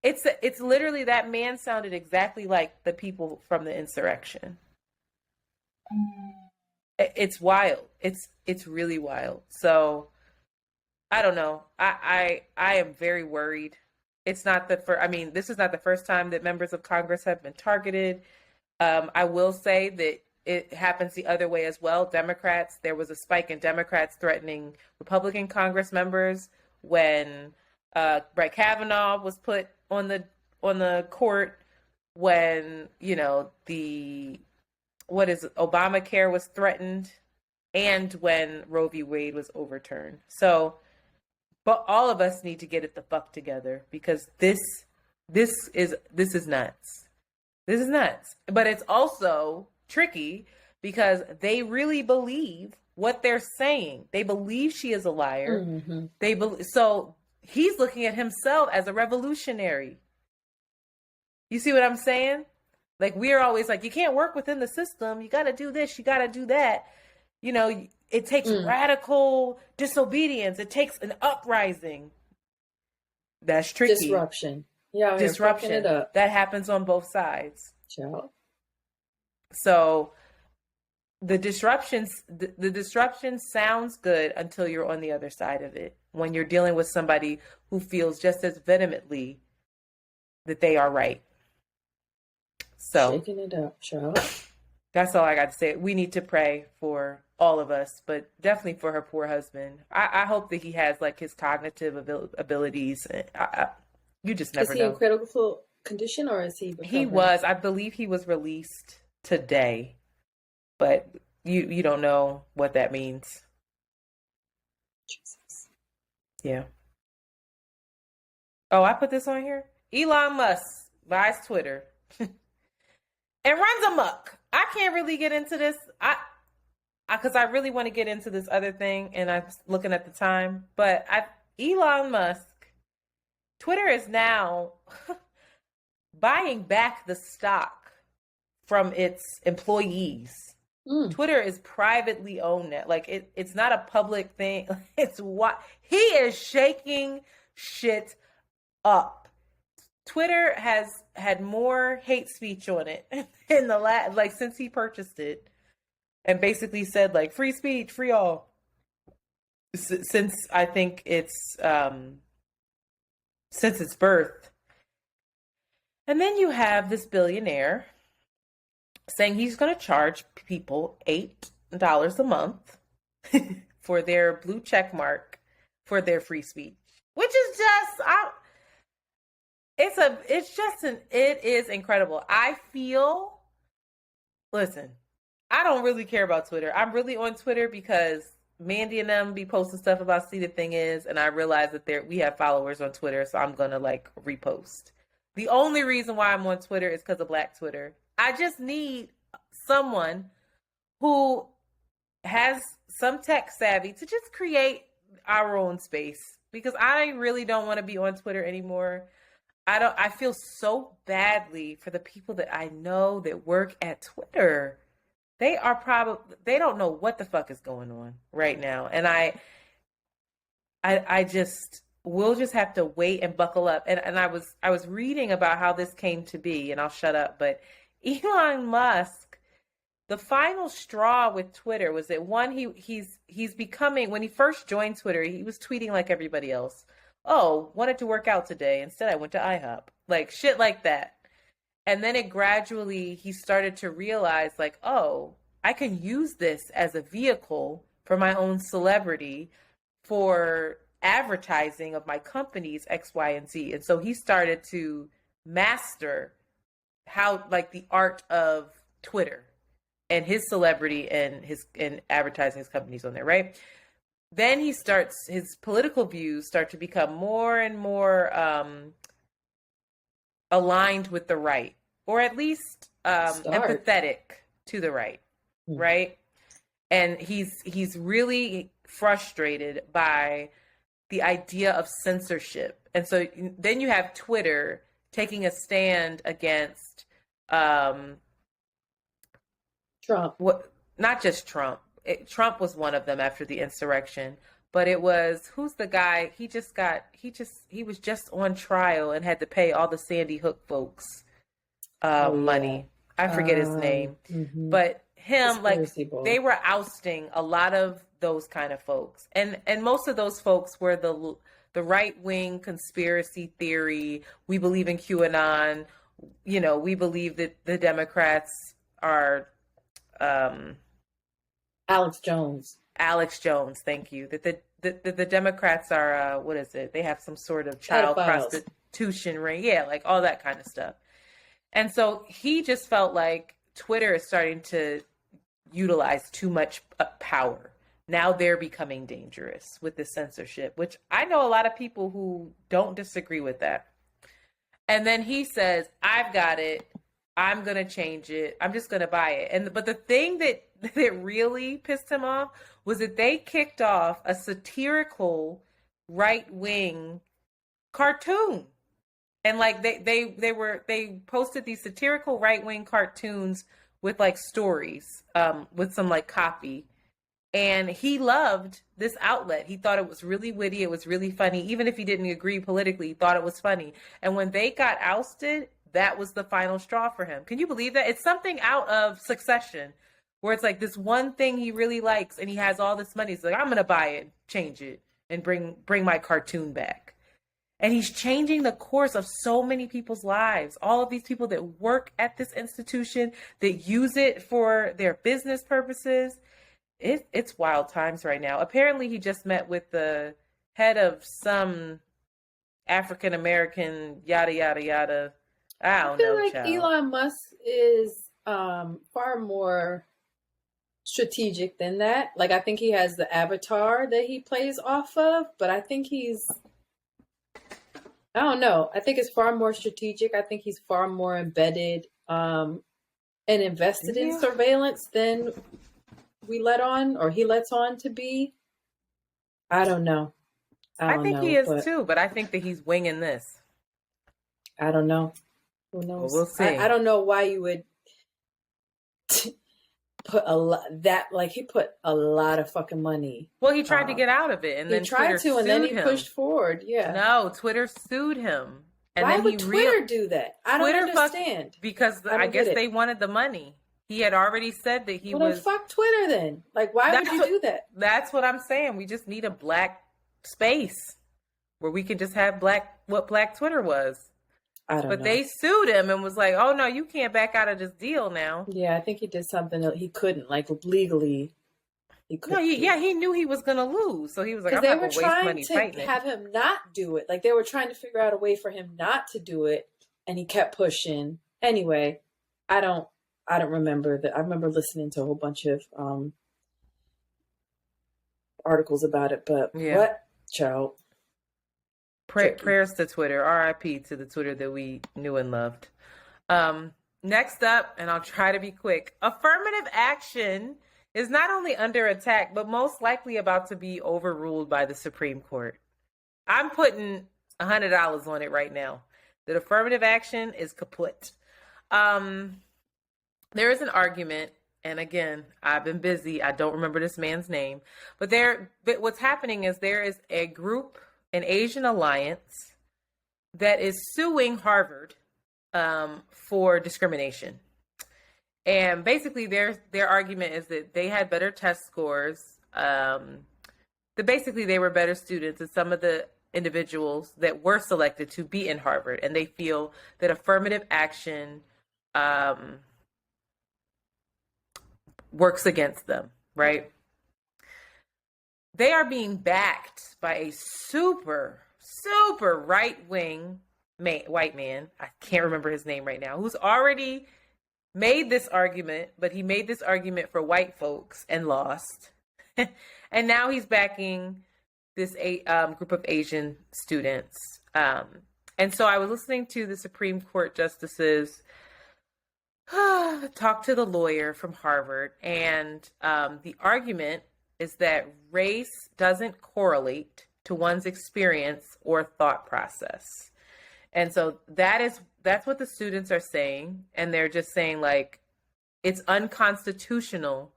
It's literally, that man sounded exactly like the people from the insurrection. It's wild. It's really wild. So I don't know. I am very worried. It's not this is not the first time that members of Congress have been targeted. I will say that it happens the other way as well. Democrats, there was a spike in Democrats threatening Republican Congress members when Brett Kavanaugh was put on the court, when Obamacare was threatened, and when Roe v. Wade was overturned. So, but all of us need to get it the fuck together, because this is nuts. This is nuts. But it's also tricky because they really believe what they're saying. They believe she is a liar. Mm-hmm. So he's looking at himself as a revolutionary. You see what I'm saying? Like, we're always like, you can't work within the system. You got to do this. You got to do that. It takes radical disobedience. It takes an uprising. That's tricky. Disruption. Yeah. Disruption. It up. That happens on both sides. Ciao. So the disruption sounds good until you're on the other side of it. When you're dealing with somebody who feels just as vehemently that they are right. So shaking it up, child. That's all I got to say. We need to pray for all of us, but definitely for her poor husband. I hope that he has like his cognitive abilities. You just never know. Is he in critical condition, or is he? He was. I believe he was released today, but you don't know what that means. Jesus. Yeah. Oh, I put this on here. Elon Musk buys Twitter and runs amok. I can't really get into this. Because I really want to get into this other thing, and I'm looking at the time. But Elon Musk, Twitter is now buying back the stock from its employees. Twitter is privately owned now. Like, it's not a public thing. It's what he is shaking shit up. Twitter has had more hate speech on it in the since he purchased it, and basically said like free speech, free all. Since I think it's since its birth. And then you have this billionaire saying he's going to charge people $8 a month for their blue check mark for their free speech, which is just it is incredible. Listen, I don't really care about Twitter. I'm really on Twitter because Mandy and them be posting stuff about See the Thing Is, and I realize that we have followers on Twitter, so I'm gonna like repost. The only reason why I'm on Twitter is because of Black Twitter. I just need someone who has some tech savvy to just create our own space, because I really don't want to be on Twitter anymore. I feel so badly for the people that I know that work at Twitter. They don't know what the fuck is going on right now. And we'll just have to wait and buckle up. And I was reading about how this came to be, and I'll shut up, but Elon Musk, the final straw with Twitter was that he's becoming, when he first joined Twitter, he was tweeting like everybody else. Oh, wanted to work out today. Instead, I went to IHOP. Like shit like that. And then he started to realize like, oh, I can use this as a vehicle for my own celebrity, for advertising of my companies X, Y, and Z. And so he started to master how, like, the art of Twitter and his celebrity and advertising his companies on there, right? Then his political views start to become more and more aligned with the right, or at least empathetic to the right, right? And he's really frustrated by the idea of censorship. And so then you have Twitter taking a stand against Trump. Not just Trump. Trump was one of them after the insurrection, but it was, who's the guy? He was just on trial and had to pay all the Sandy Hook folks money. I forget his name, but him, like, they were ousting a lot of those kind of folks, and most of those folks were the right wing conspiracy theory. We believe in QAnon. You know, we believe that the Democrats are. Alex Jones, thank you. That the Democrats are, what is it? They have some sort of child prostitution ring. Yeah, like all that kind of stuff. And so he just felt like Twitter is starting to utilize too much power. Now they're becoming dangerous with the censorship, which I know a lot of people who don't disagree with that. And then he says, I've got it. I'm going to change it. I'm just going to buy it. But the thing that really pissed him off was that they kicked off a satirical right-wing cartoon. And like they posted these satirical right-wing cartoons with like stories, with some like copy. And he loved this outlet. He thought it was really witty. It was really funny. Even if he didn't agree politically, he thought it was funny. And when they got ousted, that was the final straw for him. Can you believe that? It's something out of Succession, where it's like this one thing he really likes and he has all this money. He's like, I'm going to buy it, change it, and bring my cartoon back. And he's changing the course of so many people's lives. All of these people that work at this institution, that use it for their business purposes. It's wild times right now. Apparently he just met with the head of some African-American, yada, yada, yada. I feel like Elon Musk is far more strategic than that. Like, I think he has the avatar that he plays off of, but I think I don't know. I think it's far more strategic. I think he's far more embedded and invested in surveillance than we let on, or he lets on to be. I don't know. I think he is too, but I think that he's winging this. I don't know. Who knows? Well, we'll see. I don't know why you would put he put a lot of fucking money. Well, he tried to get out of it, and then Twitter sued then he him. pushed forward. Yeah. No, Twitter sued him. And why then would Twitter do that? I don't understand. Because I guess they wanted the money. He had already said that he was. Then fuck Twitter then. Like, why would you do that? That's what I'm saying. We just need a black space where we can just have what Black Twitter was. I don't know. But they sued him and was like, oh, no, you can't back out of this deal now. Yeah, I think he did something that he couldn't, like, legally. He knew he was going to lose. So he was like, I'm they not were going to waste money trying to have him not do it. Like, they were trying to figure out a way for him not to do it, and he kept pushing. Anyway, I don't remember that. I remember listening to a whole bunch of articles about it, but what, child? Prayers to Twitter. RIP to the Twitter that we knew and loved. Next up, and I'll try to be quick, affirmative action is not only under attack, but most likely about to be overruled by the Supreme Court. I'm putting $100 on it right now. That affirmative action is kaput. There is an argument, and again, I've been busy. I don't remember this man's name, but what's happening is there is a group, an Asian alliance, that is suing Harvard for discrimination. And basically their argument is that they had better test scores, that basically they were better students than some of the individuals that were selected to be in Harvard. And they feel that affirmative action works against them, right? They are being backed by a super right-wing white man. I can't remember his name right now, who's already made this argument, but he made this argument for white folks and lost. And now he's backing this group of Asian students. And so I was listening to the Supreme Court justices talk to the lawyer from Harvard, and the argument is that race doesn't correlate to one's experience or thought process. And so that's what the students are saying. And they're just saying, like, it's unconstitutional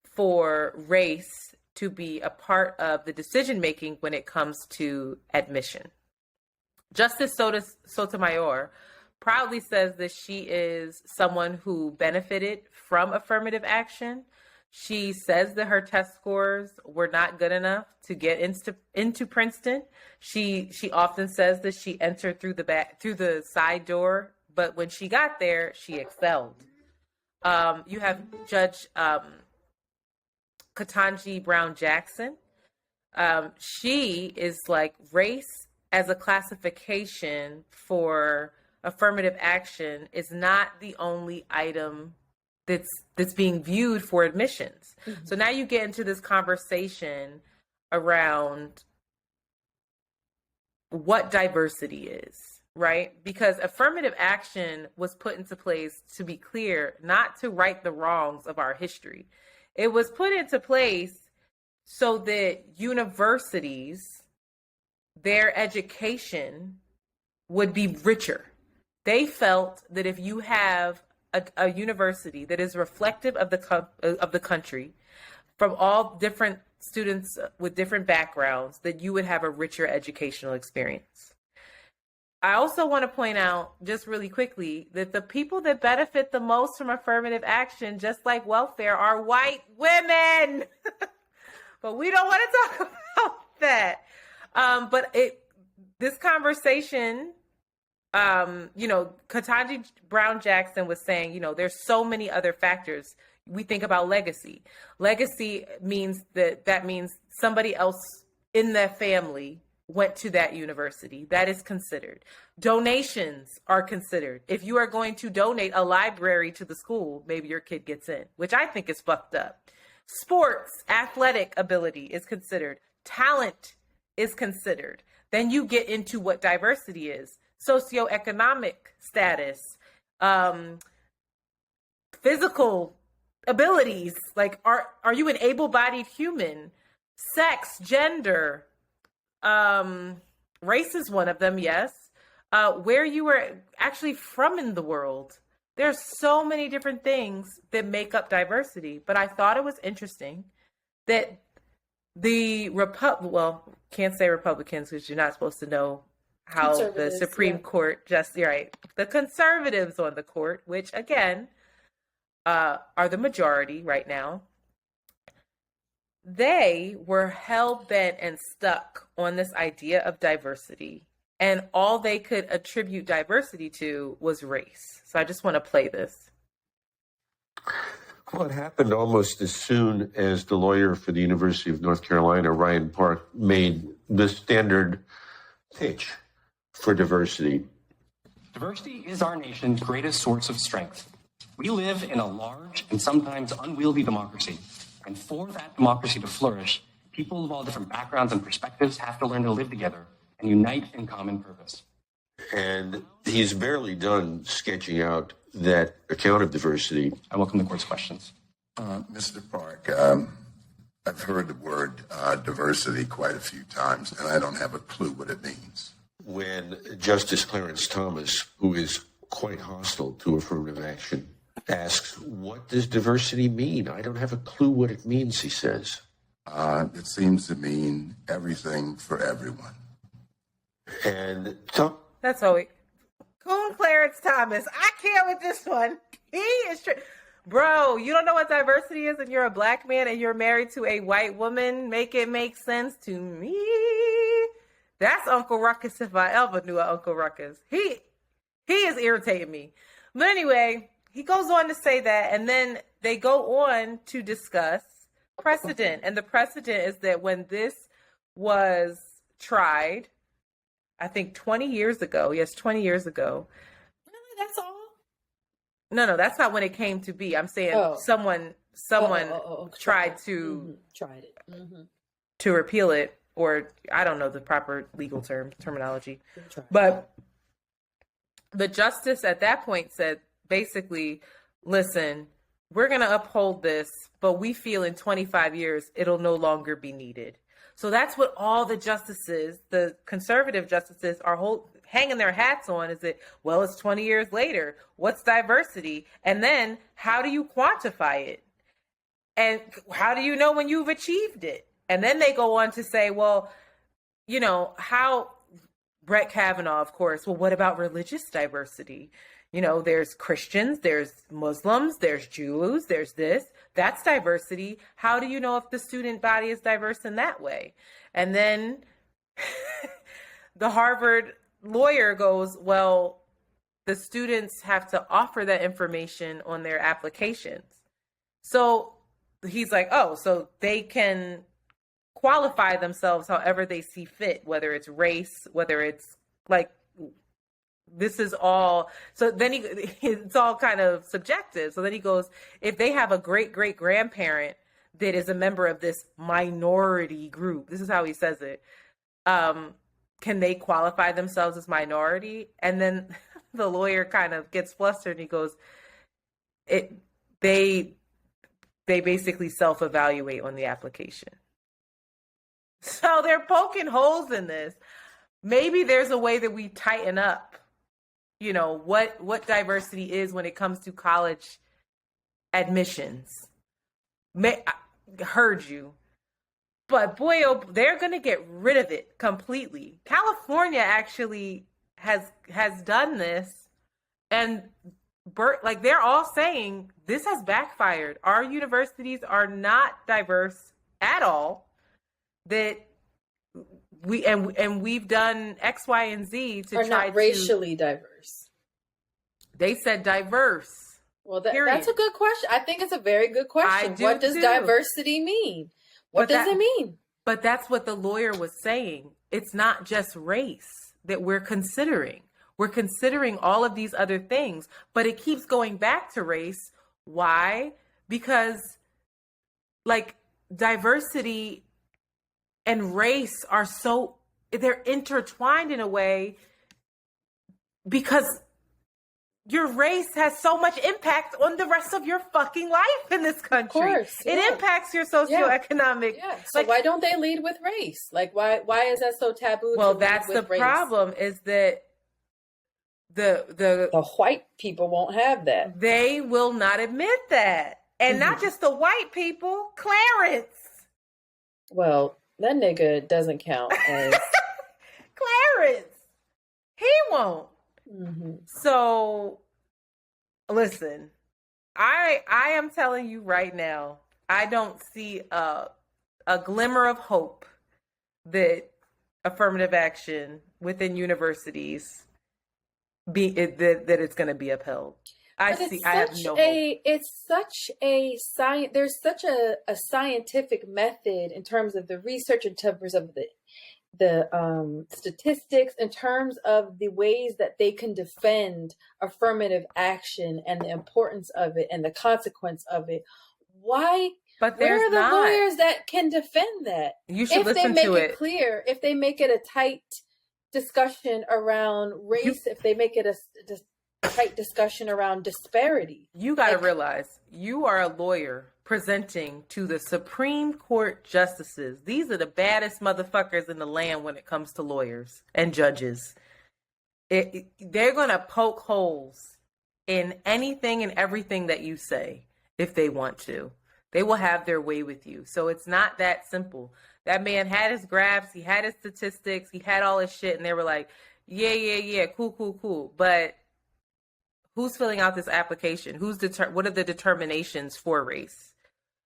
for race to be a part of the decision-making when it comes to admission. Justice Sotomayor proudly says that she is someone who benefited from affirmative action. She says that her test scores were not good enough to get into Princeton. She often says that she entered through the side door, but when she got there, she excelled. You have Judge Ketanji Brown Jackson. She is like, race as a classification for affirmative action is not the only item that's being viewed for admissions. Mm-hmm. So now you get into this conversation around what diversity is, right? Because affirmative action was put into place, to be clear, not to right the wrongs of our history. It was put into place so that universities, their education would be richer. They felt that if you have a university that is reflective of the country, from all different students with different backgrounds, that you would have a richer educational experience. I also want to point out, just really quickly, that the people that benefit the most from affirmative action, just like welfare, are white women. But we don't want to talk about that. This conversation, Ketanji Brown Jackson was saying, there's so many other factors. We think about legacy. Legacy means that means somebody else in that family went to that university. That is considered. Donations are considered. If you are going to donate a library to the school, maybe your kid gets in, which I think is fucked up. Sports, athletic ability is considered. Talent is considered. Then you get into what diversity is. Socioeconomic status, physical abilities, like are you an able-bodied human? Sex, gender, race is one of them, yes. Where you were actually from in the world. There's so many different things that make up diversity, but I thought it was interesting that can't say Republicans because you're not supposed to know how the Supreme Court the conservatives on the court, which again are the majority right now, they were hell-bent and stuck on this idea of diversity, and all they could attribute diversity to was race. So I just want to play this. Well, it happened almost as soon as the lawyer for the University of North Carolina, Ryan Park, made the standard pitch for diversity. Diversity is our nation's greatest source of strength. We live in a large and sometimes unwieldy democracy. And for that democracy to flourish, people of all different backgrounds and perspectives have to learn to live together and unite in common purpose. And he's barely done sketching out that account of diversity. I welcome the court's questions. Mr. Park, I've heard the word diversity quite a few times, and I don't have a clue what it means. When Justice Clarence Thomas, who is quite hostile to affirmative action, asks, what does diversity mean? I don't have a clue what it means, he says. It seems to mean everything for everyone. And that's all we... Coon Clarence Thomas. I can't with this one. He is bro, you don't know what diversity is and you're a black man and you're married to a white woman? Make it make sense to me. That's Uncle Ruckus if I ever knew an Uncle Ruckus. He is irritating me. But anyway, he goes on to say that, and then they go on to discuss precedent. And the precedent is that when this was tried, I think 20 years ago. Yes, 20 years ago. Really? That's all? No, that's not when it came to be. I'm saying someone tried to tried it to repeal it, or I don't know the proper legal terminology. But the justice at that point said basically, listen, we're going to uphold this, but we feel in 25 years it'll no longer be needed. So that's what all the justices, the conservative justices, are hanging their hats on. Is it, well, it's 20 years later. What's diversity? And then how do you quantify it? And how do you know when you've achieved it? And then they go on to say, well, you know, how Brett Kavanaugh, of course, well, what about religious diversity? You know, there's Christians, there's Muslims, there's Jews, there's this. That's diversity. How do you know if the student body is diverse in that way? And then the Harvard lawyer goes, well, the students have to offer that information on their applications. So he's like, oh, so they can qualify themselves however they see fit, whether it's race, whether it's like, this is all. So then it's all kind of subjective. So then he goes, if they have a great great grandparent that is a member of this minority group, this is how he says it, can they qualify themselves as minority? And then the lawyer kind of gets flustered and he goes, they basically self-evaluate on the application. So they're poking holes in this. Maybe there's a way that we tighten up, you know, what diversity is when it comes to college admissions. I heard you. But boy, oh, they're going to get rid of it completely. California actually has done this. And like they're all saying this has backfired. Our universities are not diverse at all. That we've done X, Y, and Z to try not racially diverse. They said diverse. Well, that's a good question. I think it's a very good question. What does diversity mean? What does it mean? But that's what the lawyer was saying. It's not just race that we're considering. We're considering all of these other things, but it keeps going back to race. Why? Because like diversity and race are they're intertwined in a way because your race has so much impact on the rest of your fucking life in this country. Of course, yeah. It impacts your socioeconomic. Yeah. So why don't they lead with race? Like why is that so taboo? Well, that's the problem is that the white people won't have that. They will not admit that. And not just the white people, Clarence. Well, that nigga doesn't count as Clarence. He won't. Mm-hmm. So, listen, I am telling you right now, I don't see a glimmer of hope that affirmative action within universities that it's going to be upheld. I But see. I have no hope. it's such a science. There's such a scientific method in terms of the research, in terms of the statistics, in terms of the ways that they can defend affirmative action and the importance of it and the consequence of it. Why? But where there's are the not. lawyers that can defend that? You should if listen they make to it it. clear, if they make it a tight discussion around race, if they make it a tight discussion around disparity. You got to realize you are a lawyer presenting to the Supreme Court justices. These are the baddest motherfuckers in the land when it comes to lawyers and judges. They're going to poke holes in anything and everything that you say if they want to. They will have their way with you. So it's not that simple. That man had his graphs, he had his statistics, he had all his shit, and they were like, yeah, cool. But who's filling out this application? What are the determinations for race?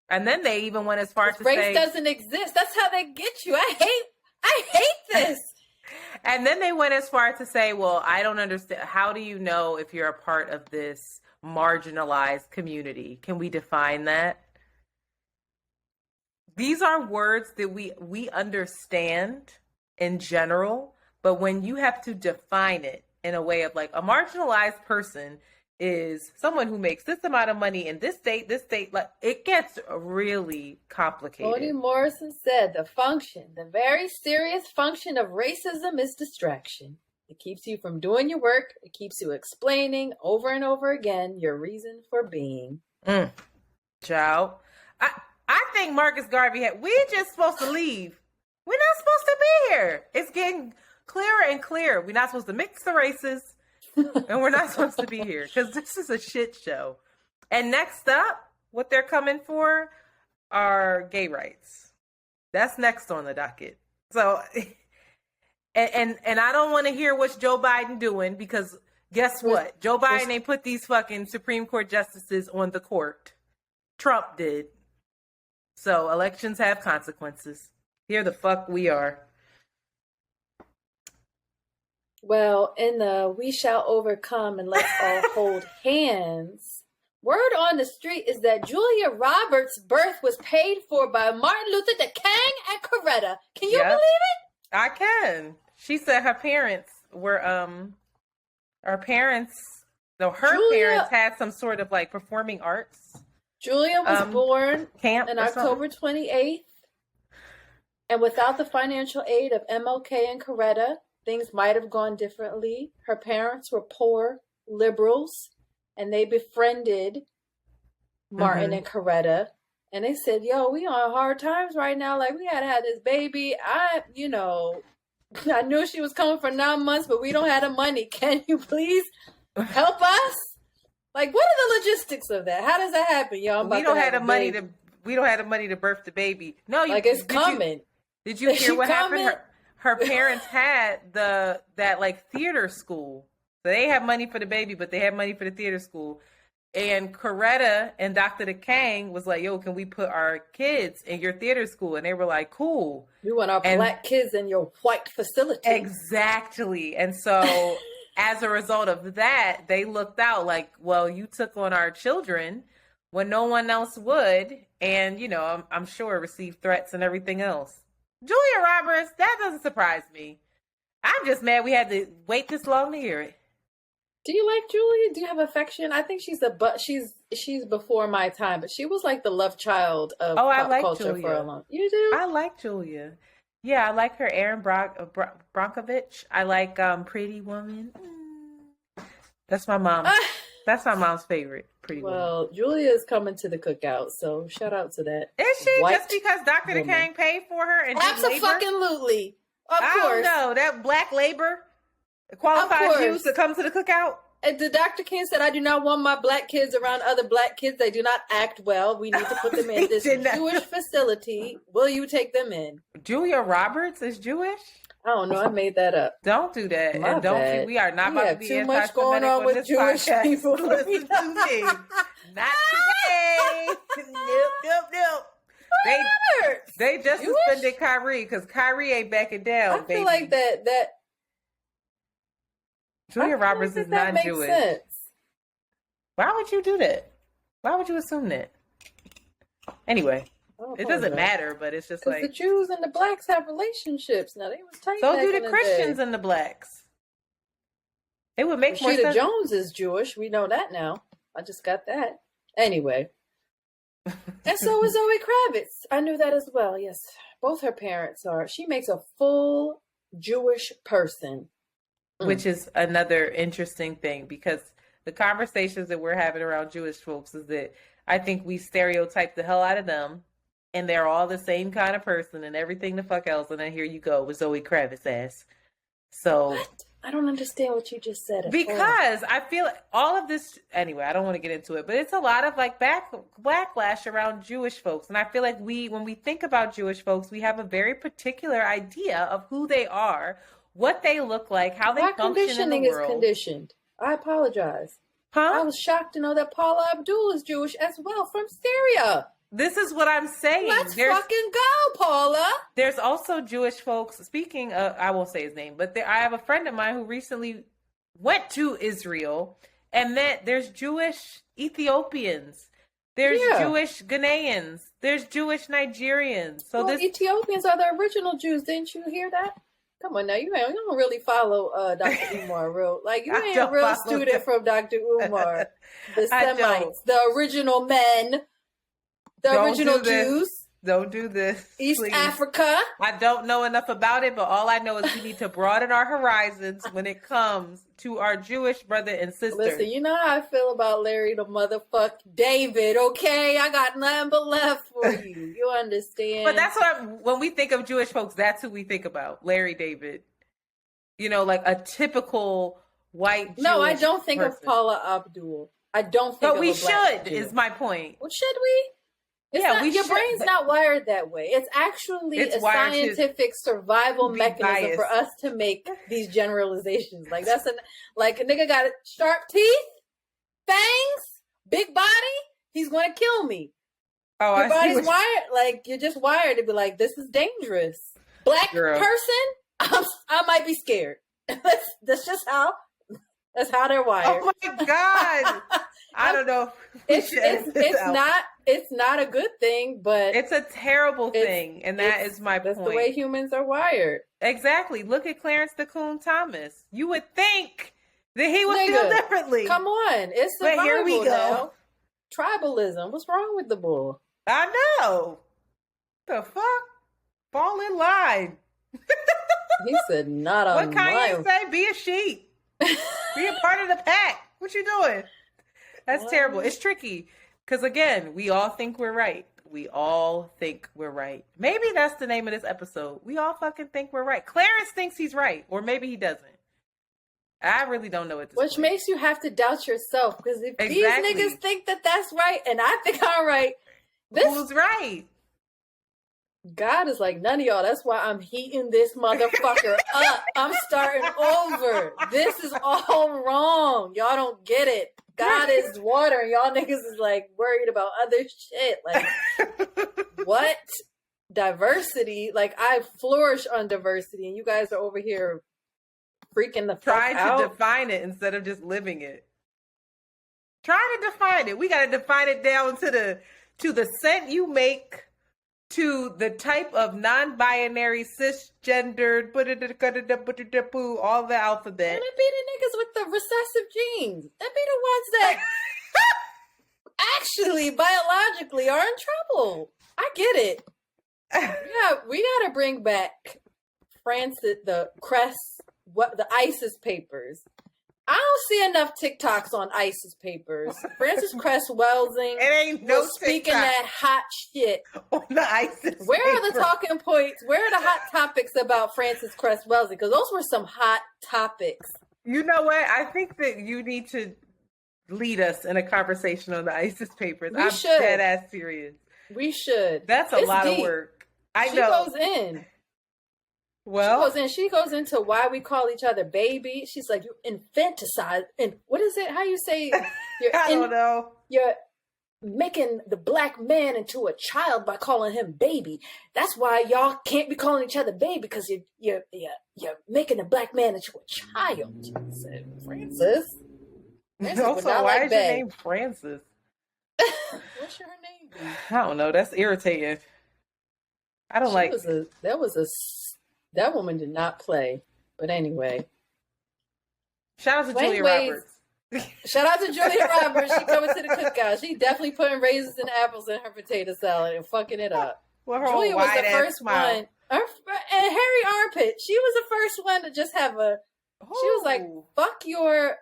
And then they even went as far to say race doesn't exist. That's how they get you. I hate this. And then they went as far to say, well, I don't understand. How do you know if you're a part of this marginalized community? Can we define that? These are words that we understand in general, but when you have to define it in a way of like a marginalized person is someone who makes this amount of money in this state, like it gets really complicated. Toni Morrison said the very serious function of racism is distraction. It keeps you from doing your work. It keeps you explaining over and over again your reason for being. Child, I think Marcus Garvey we're just supposed to leave. We're not supposed to be here. It's getting clearer and clearer. We're not supposed to mix the races. And we're not supposed to be here because this is a shit show. And next up, what they're coming for are gay rights. That's next on the docket. So, and I don't want to hear what's Joe Biden doing because guess what? Joe Biden ain't put these fucking Supreme Court justices on the court. Trump did. So elections have consequences. Here the fuck we are. Well, in the We Shall Overcome and Let's All Hold Hands, word on the street is that Julia Roberts' birth was paid for by Martin Luther King and Coretta. Can you believe it? I can. She said her parents parents had some sort of like performing arts. Julia was born camp on October 28th, and without the financial aid of MLK and Coretta, things might have gone differently. Her parents were poor liberals, and they befriended Martin and Coretta. And they said, yo, we on hard times right now. Like, we had to have this baby. I knew she was coming for 9 months, but we don't have the money. Can you please help us? Like, what are the logistics of that? How does that happen, y'all? We don't have the money to birth the baby. No, it's coming. Did you hear what happened? Her parents had that like theater school. So they have money for the baby, but they have money for the theater school. And Coretta and Dr. Kang was like, yo, can we put our kids in your theater school? And they were like, cool. We want our black kids in your white facility. Exactly. And so as a result of that, they looked out like, well, you took on our children when no one else would. And, I'm sure received threats and everything else. Julia Roberts, that doesn't surprise me. I'm just mad we had to wait this long to hear it. Do you like Julia? Do you have affection? I think she's before my time, but she was like the love child of pop culture Julia. For a long. You do? I like Julia. Yeah, I like her. Aaron Brockovich. I like Pretty Woman. That's my mom. That's my mom's favorite. Pretty Woman. Well, Julia is coming to the cookout, so shout out to that. Is she just because Dr. Kang paid for her and absolutely? Of course. I don't know that black labor qualifies you to come to the cookout. And the Dr. King said, I do not want my black kids around other black kids. They do not act well. We need to put them in this Jewish facility. Will you take them in? Julia Roberts is Jewish? I don't know. I made that up. Don't do that. And don't we are not about to be too much going on with Jewish people. Listen to me. Not today. Nope. They just suspended Kyrie because Kyrie ain't backing down. I feel like that Julia Roberts is not Jewish. Sense. Why would you do that? Why would you assume that? Anyway, it doesn't matter, but it's just like the Jews and the blacks have relationships. Now, they was tight. So do the Christians and the blacks. It would make more sense. Rashida Jones is Jewish. We know that now. I just got that. Anyway. And so is Zoe Kravitz. I knew that as well. Yes. Both her parents are. She makes a full Jewish person. Which is another interesting thing, because the conversations that we're having around Jewish folks is that I think we stereotype the hell out of them, and they're all the same kind of person and everything the fuck else. And then here you go with Zoe Kravitz ass. So what? I don't understand what you just said. Because I feel all of this, anyway, I don't want to get into it, but it's a lot of like backlash around Jewish folks. And I feel like when we think about Jewish folks, we have a very particular idea of who they are, what they look like, how they function in the world. Conditioning is conditioned. I apologize. Huh? I was shocked to know that Paula Abdul is Jewish as well, from Syria. This is what I'm saying. Let's fucking go, Paula. There's also Jewish folks. Speaking of, I won't say his name, but I have a friend of mine who recently went to Israel and met. There's Jewish Ethiopians. There's Jewish Ghanaians. There's Jewish Nigerians. So Ethiopians are the original Jews. Didn't you hear that? Come on now, you don't really follow Dr. Umar real. Like, you ain't a real student from Dr. Umar. The Semites, the original men. The original Jews. Don't do this. East Africa. I don't know enough about it, but all I know is we need to broaden our horizons when it comes to our Jewish brother and sister. Listen, you know how I feel about Larry the motherfucker David, okay? I got nothing but love for you. You understand? But that's what when we think of Jewish folks, that's who we think about. Larry David. You know, like a typical white Jewish No, I don't think of Paula Abdul. I don't think But we should, is my point. Well, should we? Your brain's not wired that way. It's actually a scientific survival mechanism for us to make these generalizations. Like a nigga got sharp teeth, fangs, big body. He's going to kill me. Oh, your body's wired. Like, you're just wired to be like, this is dangerous. Black person, I might be scared. That's just how. That's how they're wired. Oh my God. I don't know. It's not a good thing, but it's a terrible thing, and that is my point. That's the way humans are wired. Exactly. Look at Clarence the Coon Thomas. You would think that he would feel differently. Come on, it's survival. But here we go. Now. Tribalism. What's wrong with the bull? I know. The fuck? Fall in line. He said, "Not on what Kanye say? Be a sheep. Be a part of the pack. What you doing?" That's terrible. It's tricky because, again, we all think we're right. We all think we're right. Maybe that's the name of this episode. We all fucking think we're right. Clarence thinks he's right, or maybe he doesn't. I really don't know at this Which point. makes you have to doubt yourself, because if these niggas think that that's right and I think I'm right, who's right? God is like, none of y'all. That's why I'm heating this motherfucker up. I'm starting over. This is all wrong. Y'all don't get it. God is water. Y'all niggas is like worried about other shit. Like, what? Diversity? Like, I flourish on diversity, and you guys are over here freaking the fuck out. Trying to define it instead of just living it. Trying to define it. We got to define it down to the scent you make, to the type of non-binary, cisgendered, all the alphabet. And it be the niggas with the recessive genes. That be the ones that actually biologically are in trouble. I get it. Yeah, we gotta bring back Francis, the ISIS papers. I don't see enough TikToks on ISIS papers. Francis Cress Welsing was speaking that hot shit on the ISIS. Where are the talking points? Where are the hot topics about Francis Cress Welsing? Because those were some hot topics. You know what? I think that you need to lead us in a conversation on the ISIS papers. I'm dead ass serious. We should. That's a lot of work. She goes in. Well, she goes into why we call each other baby. She's like, you infanticize. And what is it? How you say? I don't know. You're making the black man into a child by calling him baby. That's why y'all can't be calling each other baby, because you're making the black man into a child. Francis, Frances would Also, not why like is your Bay. name Francis? What should her name be? I don't know. That's irritating. I don't like. That woman did not play. But anyway. Shout out to Dwayne Julia Wade's- Roberts. Shout out to Julia Roberts. She coming to the cookout. She definitely putting raisins and apples in her potato salad and fucking it up. Well, her Julia was the wide-ass first smile. one. And Harry Armpit. She was the first one to just have a. She was like, Ooh. "Fuck your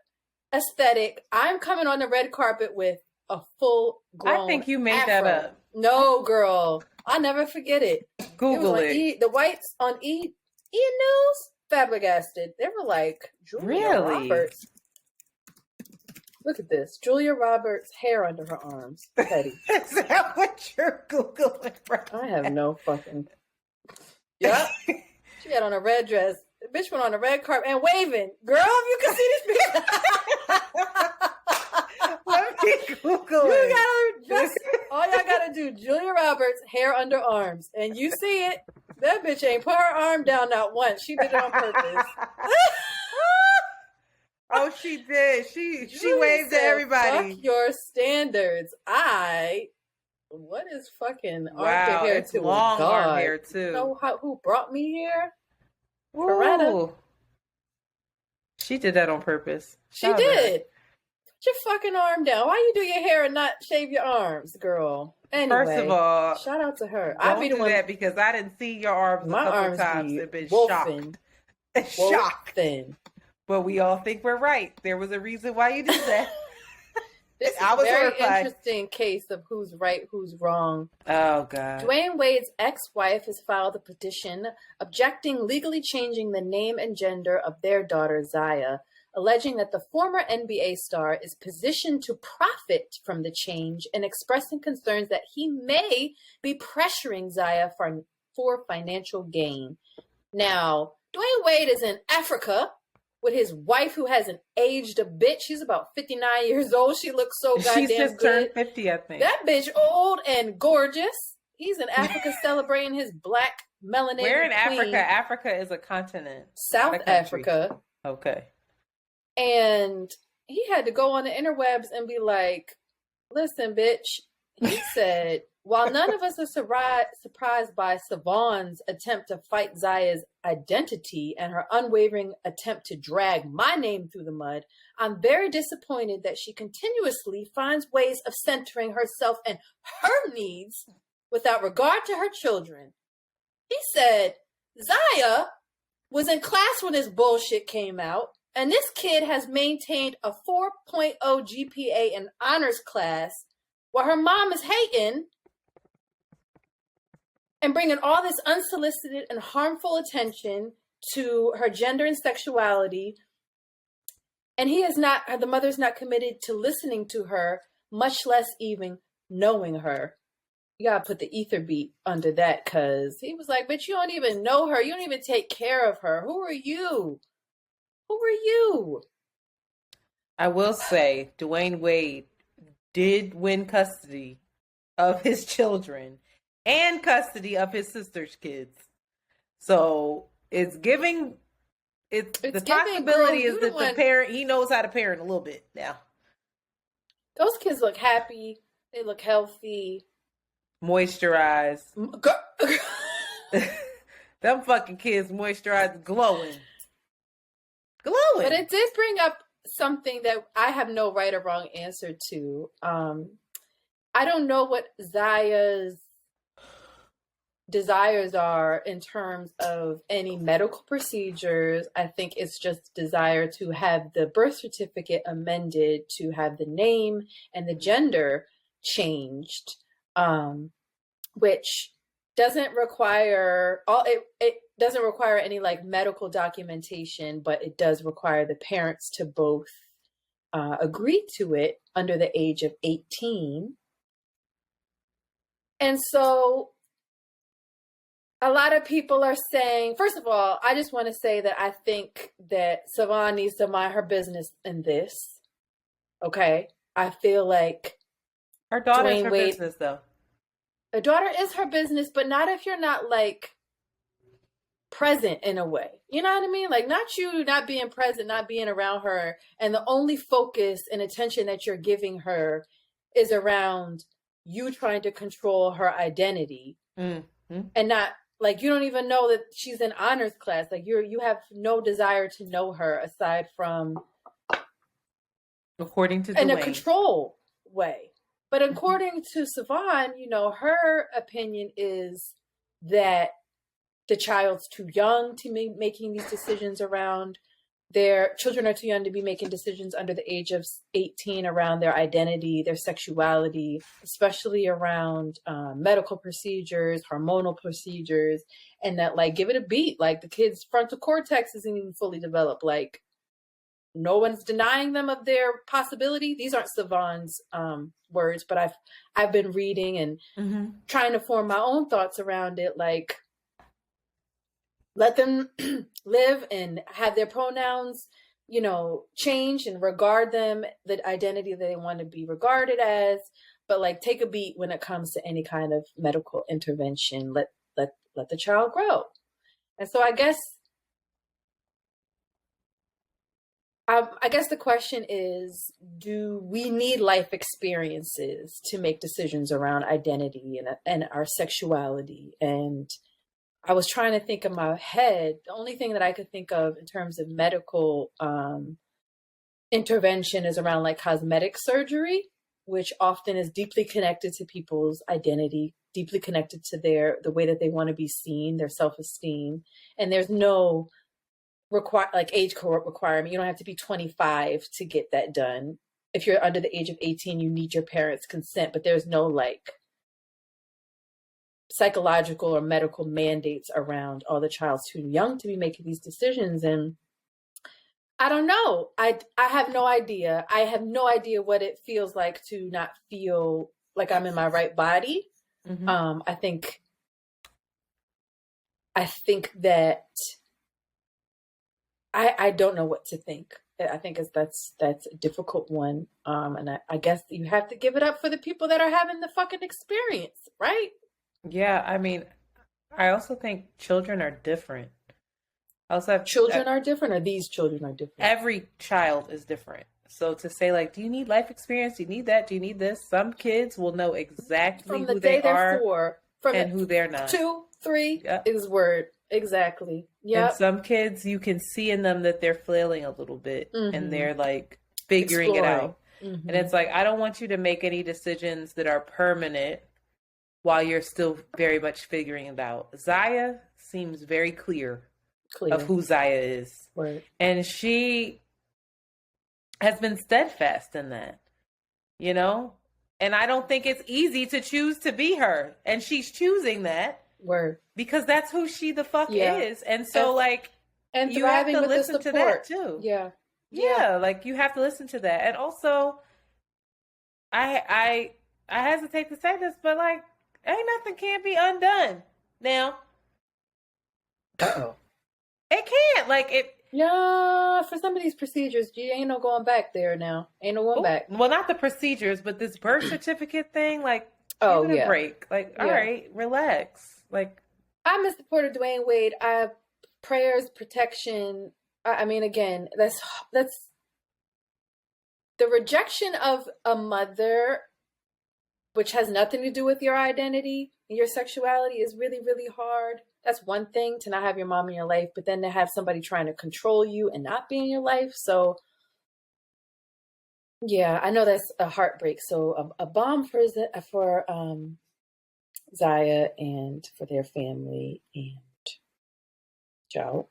aesthetic. I'm coming on the red carpet with a full grown." I think you made afro. that up. No, girl. I'll never forget it. Google it. Was it. on the whites on News flabbergasted. They were like, Julia Really? Roberts. Look at this. Julia Roberts' hair under her arms. Petty. Is that what you're Googling right I have no fucking. Yep. She had on a red dress. The bitch went on the red carpet and waving. Girl, if you can see this bitch. Let me Google You it. gotta just all y'all gotta do. Julia Roberts, hair under arms, and you see it. That bitch ain't put her arm down not once. She did it on purpose. Oh, she did. She Julia waved said, at everybody. Fuck your standards. What is fucking Wow, armpit hair it's to long a god? arm hair too. You know who brought me here? Ooh. Coretta. She did that on purpose. She Shout out to her. did. Put your fucking arm down. Why you do your hair and not shave your arms, girl? Anyway, First of all, shout out to her. don't I be the do one. that because I didn't see your arms My a couple arms times be and been wolfing. shocked. Shocked. Wolfing. But we all think we're right. There was a reason why you did that. This is I a was very horrified. interesting case of who's right, who's wrong. Oh, God. Dwayne Wade's ex-wife has filed a petition objecting legally changing the name and gender of their daughter, Zaya, alleging that the former NBA star is positioned to profit from the change and expressing concerns that he may be pressuring Zaya for financial gain. Now, Dwayne Wade is in Africa with his wife who hasn't aged a bit. She's about 59 years old. She looks so goddamn She's just good. turned 50, I think. That bitch old and gorgeous. He's in Africa celebrating his black melanated Where in queen. Africa? Africa is a continent. South not a country. Africa. Okay. And he had to go on the interwebs and be like, listen, bitch. He said, while none of us are surprised by Savon's attempt to fight Zaya's identity and her unwavering attempt to drag my name through the mud, I'm very disappointed that she continuously finds ways of centering herself and her needs without regard to her children. He said, Zaya was in class when this bullshit came out, and this kid has maintained a 4.0 GPA in honors class while her mom is hating and bringing all this unsolicited and harmful attention to her gender and sexuality. And the mother's not committed to listening to her, much less even knowing her. You gotta put the ether beat under that, cause he was like, bitch, you don't even know her. You don't even take care of her. Who are you? Who are you? I will say, Dwayne Wade did win custody of his children and custody of his sister's kids. So it's giving. It's the giving, possibility girl, is that the parent, he knows how to parent a little bit now. Those kids look happy. They look healthy. Moisturized. Them fucking kids moisturized, glowing. Glowing. But it did bring up something that I have no right or wrong answer to. I don't know what Zaya's desires are in terms of any medical procedures. I think it's just desire to have the birth certificate amended to have the name and the gender changed, which doesn't require it doesn't require any like medical documentation, but it does require the parents to both agree to it under the age of 18. And so a lot of people are saying, first of all, I just want to say that I think that Savon needs to mind her business in this. Okay? I feel like her daughter's Dwayne her Wade, business, though. A daughter is her business, but not if you're not like present in a way. You know what I mean? Like, not you not being present, not being around her, and the only focus and attention that you're giving her is around you trying to control her identity. Mm-hmm. And not like, you don't even know that she's in honors class. Like, you have no desire to know her aside from according to in Dwayne. a control way. But according to Savon, you know, her opinion is that the child's too young to be making these decisions around their children are too young to be making decisions under the age of 18 around their identity, their sexuality, especially around medical procedures, hormonal procedures, and that, like, give it a beat. Like, the kid's frontal cortex isn't even fully developed. Like, no one's denying them of their possibility. These aren't Savon's words, but I've been reading and trying to form my own thoughts around it. Like, let them live and have their pronouns, you know, change and regard them, the identity that they want to be regarded as, but like take a beat when it comes to any kind of medical intervention. Let the child grow. And so I guess the question is, do we need life experiences to make decisions around identity and our sexuality? And I was trying to think in my head, the only thing that I could think of in terms of medical intervention is around like cosmetic surgery, which often is deeply connected to people's identity, deeply connected to the way that they want to be seen, their self-esteem. And there's no age requirement. You don't have to be 25 to get that done. If you're under the age of 18, you need your parents' consent, but there's no like psychological or medical mandates around, oh, the child's too young to be making these decisions. And I don't know. I have no idea. I have no idea what it feels like to not feel like I'm in my right body. Mm-hmm. I think that I don't know what to think. I think that's a difficult one. And I guess you have to give it up for the people that are having the fucking experience, right? Yeah, I mean, I also think children are different. I also have children are different, or these children are different. Every child is different. So to say like, do you need life experience? Do you need that? Do you need this? Some kids will know exactly who they are and who they're not. 2, 3 is word. Exactly. Yeah. And some kids, you can see in them that they're flailing a little bit and they're like figuring it out. And it's like, I don't want you to make any decisions that are permanent while you're still very much figuring it out. Zaya seems very clear of who Zaya is. Right. And she has been steadfast in that, you know? And I don't think it's easy to choose to be her. And she's choosing that. Word. Because that's who she the fuck is. And so and you have to with listen to that too. Yeah. Yeah, like you have to listen to that. And also I hesitate to say this, but like ain't nothing can't be undone. Now it can't. Like it. Yeah, for some of these procedures, you ain't no going back there now. Ain't no going back. Well, not the procedures, but this birth certificate thing. Like, give it a break. Like, all right, relax. Like, I miss the Porter Dwayne Wade. Prayers, protection. I mean, again, that's the rejection of a mother, which has nothing to do with your identity and your sexuality, is really, really hard. That's one thing, to not have your mom in your life, but then to have somebody trying to control you and not be in your life. So, yeah, I know that's a heartbreak. So a bomb for Zaya and for their family. And Joe,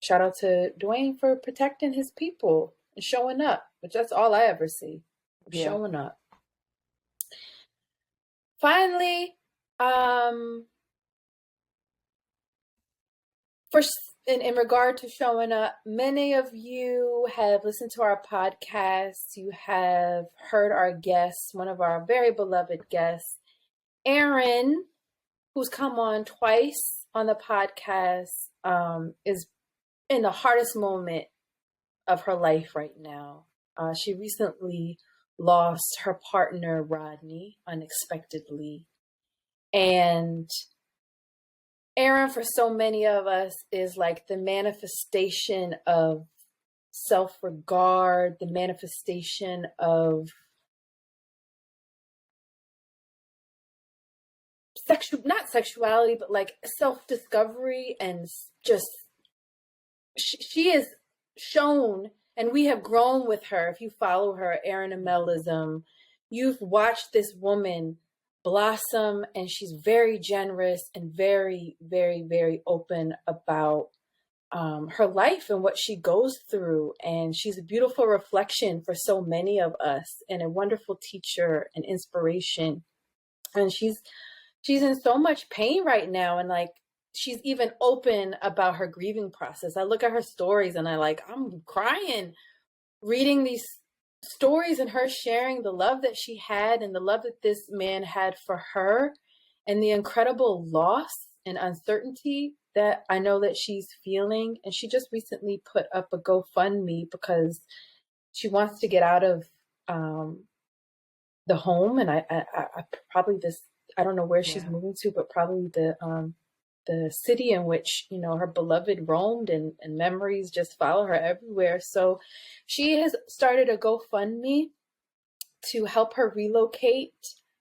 shout out to Dwayne for protecting his people and showing up, which that's all I ever see. Showing up. Finally, in regard to showing up, many of you have listened to our podcast. You have heard our guests, one of our very beloved guests, Erin, who's come on twice on the podcast, is in the hardest moment of her life right now. She recently lost her partner, Rodney, unexpectedly. And Aaron, for so many of us, is like the manifestation of self-regard, the manifestation of not sexuality, but like self-discovery, and just she is shown, and we have grown with her. If you follow her, Aaron Amelism, you've watched this woman blossom, and she's very generous and very, very, very open about her life and what she goes through. And she's a beautiful reflection for so many of us, and a wonderful teacher and inspiration. And she's in so much pain right now, and like she's even open about her grieving process. I look at her stories and I'm crying reading these stories, and her sharing the love that she had and the love that this man had for her, and the incredible loss and uncertainty that I know that she's feeling. And she just recently put up a GoFundMe because she wants to get out of the home, and I probably I don't know where she's moving to, but probably the city in which, her beloved roamed, and memories just follow her everywhere. So she has started a GoFundMe to help her relocate.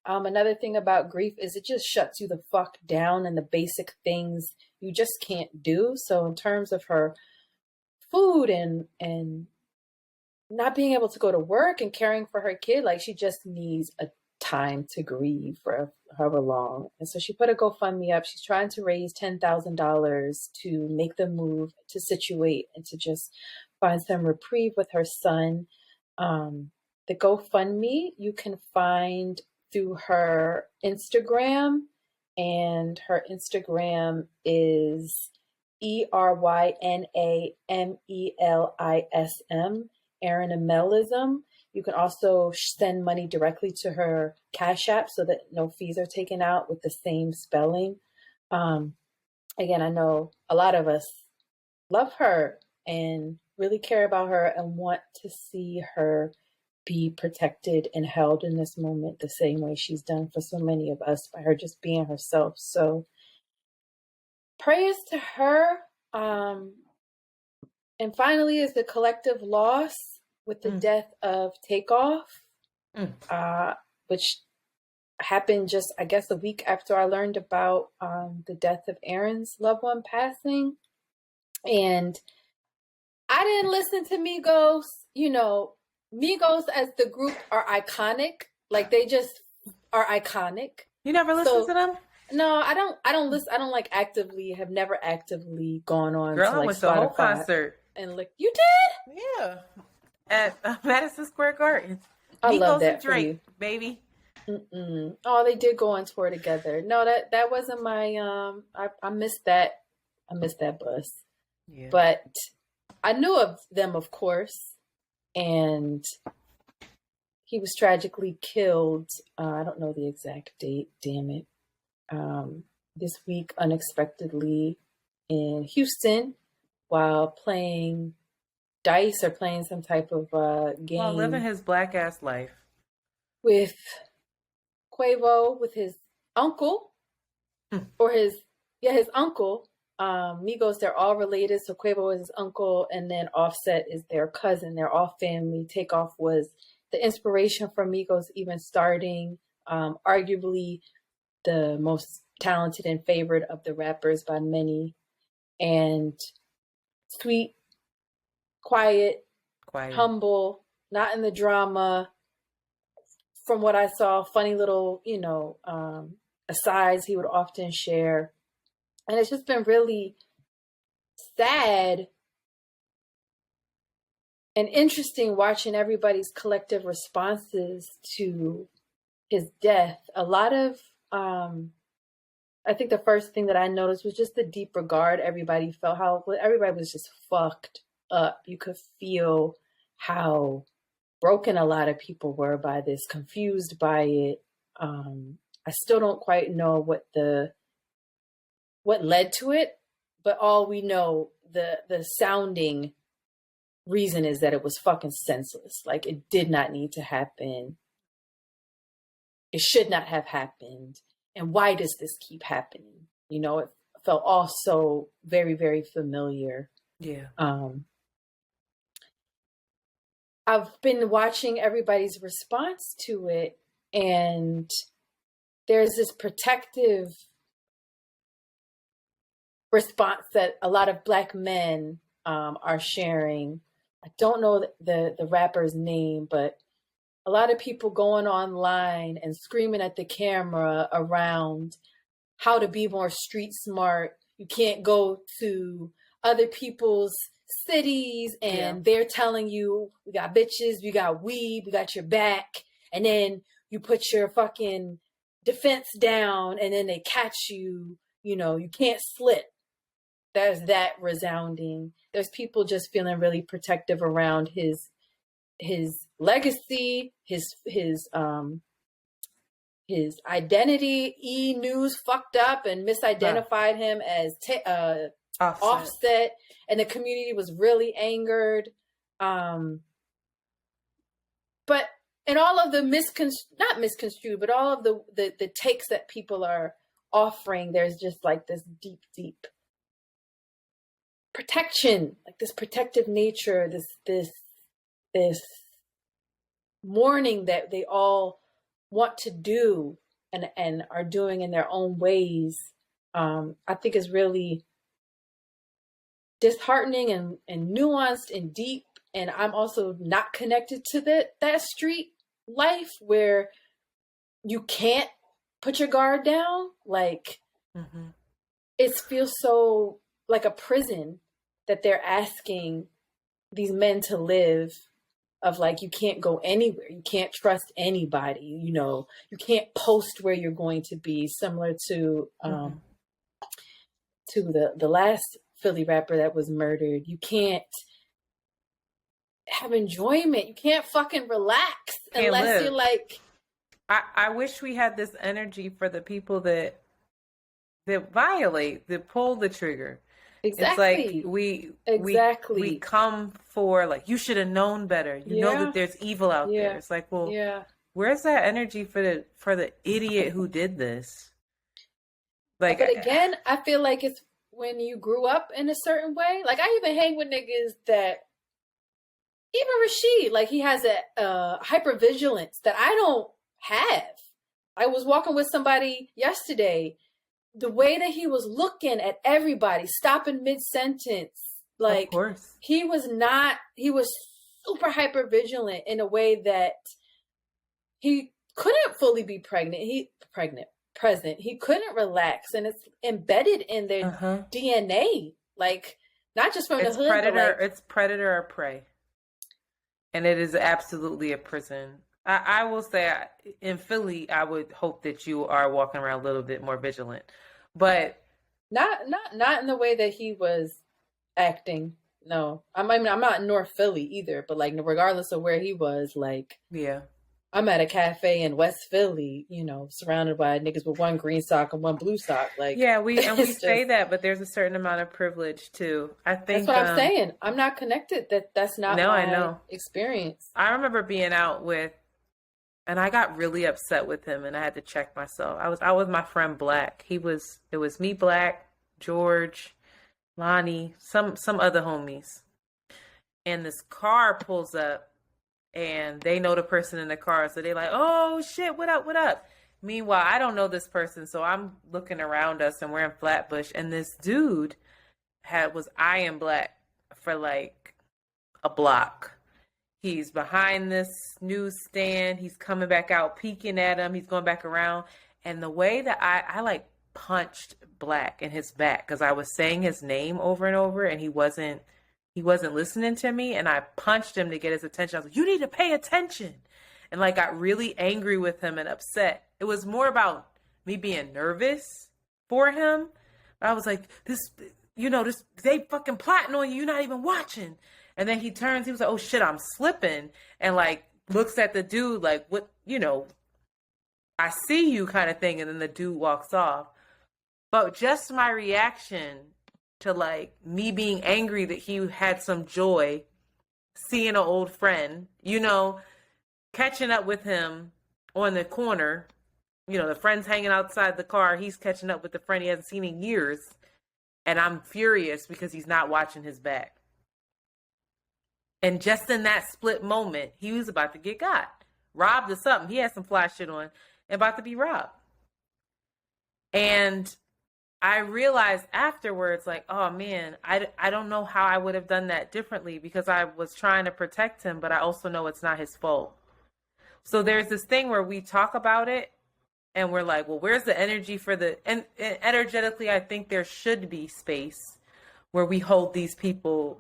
Another thing about grief is it just shuts you the fuck down, and the basic things you just can't do. So in terms of her food and not being able to go to work and caring for her kid, like she just needs a time to grieve for however long. And so she put a GoFundMe up. She's trying to raise $10,000 to make the move, to situate, and to just find some reprieve with her son. The GoFundMe you can find through her Instagram, and her Instagram is ERYNAMELISM, Aaron Amelism. You can also send money directly to her Cash App so that no fees are taken out with the same spelling. Again, I know a lot of us love her and really care about her and want to see her be protected and held in this moment the same way she's done for so many of us, by her just being herself. So prayers to her. And finally is the collective loss with the death of Takeoff, which happened just, I guess, a week after I learned about the death of Aaron's loved one passing. And I didn't listen to Migos. Migos as the group are iconic. Like, they just are iconic. You never listened to them? No, I don't listen. I don't have never actively gone on Girl, to I like went to a whole Spotify concert. and like, you did? Yeah. At Madison Square Garden. I love Migos that and for Drake, you. baby. Oh, they did go on tour together. No, that wasn't my I missed that. I missed that bus. Yeah. But I knew of them, of course, and he was tragically killed. I don't know the exact date, damn it. This week, unexpectedly, in Houston, while playing dice or playing some type of game. While living his black ass life. With Quavo, with his uncle, or his uncle. Migos, they're all related. So Quavo is his uncle, and then Offset is their cousin. They're all family. Takeoff was the inspiration for Migos even starting. Arguably the most talented and favored of the rappers by many. And sweet, quiet, humble, not in the drama. From what I saw, funny little, asides he would often share. And it's just been really sad and interesting watching everybody's collective responses to his death. A lot of, I think the first thing that I noticed was just the deep regard everybody felt, how everybody was just fucked up. You could feel how broken a lot of people were by this, confused by it. I still don't quite know what led to it, but all we know, the sounding reason is that it was fucking senseless. Like, it did not need to happen. It should not have happened. And why does this keep happening? It felt also very, very familiar. Yeah. I've been watching everybody's response to it, and there's this protective response that a lot of Black men are sharing. I don't know the rapper's name, but a lot of people going online and screaming at the camera around how to be more street smart. You can't go to other people's cities and they're telling you, we got bitches, we got weed, we got your back. And then you put your fucking defense down and then they catch you, you know, you can't slip. There's that resounding. There's people just feeling really protective around his legacy, his identity. E! News fucked up and misidentified him as Offset, and the community was really angered. But in all of the not misconstrued, but all of the takes that people are offering, there's just like this deep protection, like this protective nature, this mourning that they all want to do and are doing in their own ways. I think is really disheartening and nuanced and deep. And I'm also not connected to that street life where you can't put your guard down. Like, it feels so like a prison that they're asking these men to live, of like, you can't go anywhere. You can't trust anybody. You know, you can't post where you're going to be, similar to the last Philly rapper that was murdered. You can't have enjoyment. You can't fucking relax unless you're like. I wish we had this energy for the people that violate, that pull the trigger. Exactly. It's like we come for, like, you should have known better. You know that there's evil out there. It's like, well, where's that energy for the idiot who did this? Like, but again, I feel like it's when you grew up in a certain way. Like, I even hang with niggas that, even Rashid, like, he has a hypervigilance that I don't have. I was walking with somebody yesterday. The way that he was looking at everybody, stopping mid-sentence, like, he was super hyper-vigilant in a way that he couldn't fully be present. He couldn't relax, and it's embedded in their DNA. Like, not just from the hood, predator, but like, it's predator or prey. And it is absolutely a prison. I will say, in Philly, I would hope that you are walking around a little bit more vigilant, but not in the way that he was acting. No, I mean, I'm not in North Philly either, but like, regardless of where he was, like, I'm at a cafe in West Philly, you know, surrounded by niggas with one green sock and one blue sock. Like, we say that, but there's a certain amount of privilege too. I think that's what I'm saying. I'm not connected. That's not my experience. I remember being out with. And I got really upset with him, and I had to check myself. I was out with my friend Black. It was me, Black, George, Lonnie, some other homies. And this car pulls up, and they know the person in the car, so they're like, "Oh shit, what up, what up?" Meanwhile, I don't know this person, so I'm looking around us, and we're in Flatbush, and this dude was eyeing Black for like a block. He's behind this newsstand. He's coming back out, peeking at him. He's going back around. And the way that I like punched Black in his back, because I was saying his name over and over, and he wasn't listening to me. And I punched him to get his attention. I was like, you need to pay attention. And like, got really angry with him and upset. It was more about me being nervous for him. I was like, they fucking plotting on you. You're not even watching. And then he turns, he was like, oh shit, I'm slipping. And like, looks at the dude like, what, I see you kind of thing. And then the dude walks off. But just my reaction to like me being angry that he had some joy seeing an old friend, catching up with him on the corner, the friend's hanging outside the car. He's catching up with the friend he hasn't seen in years. And I'm furious because he's not watching his back. And just in that split moment, he was about to get got. Robbed or something. He had some fly shit on and about to be robbed. And I realized afterwards, like, oh man, I don't know how I would have done that differently because I was trying to protect him, but I also know it's not his fault. So there's this thing where we talk about it and we're like, well, where's the energy for and energetically, I think there should be space where we hold these people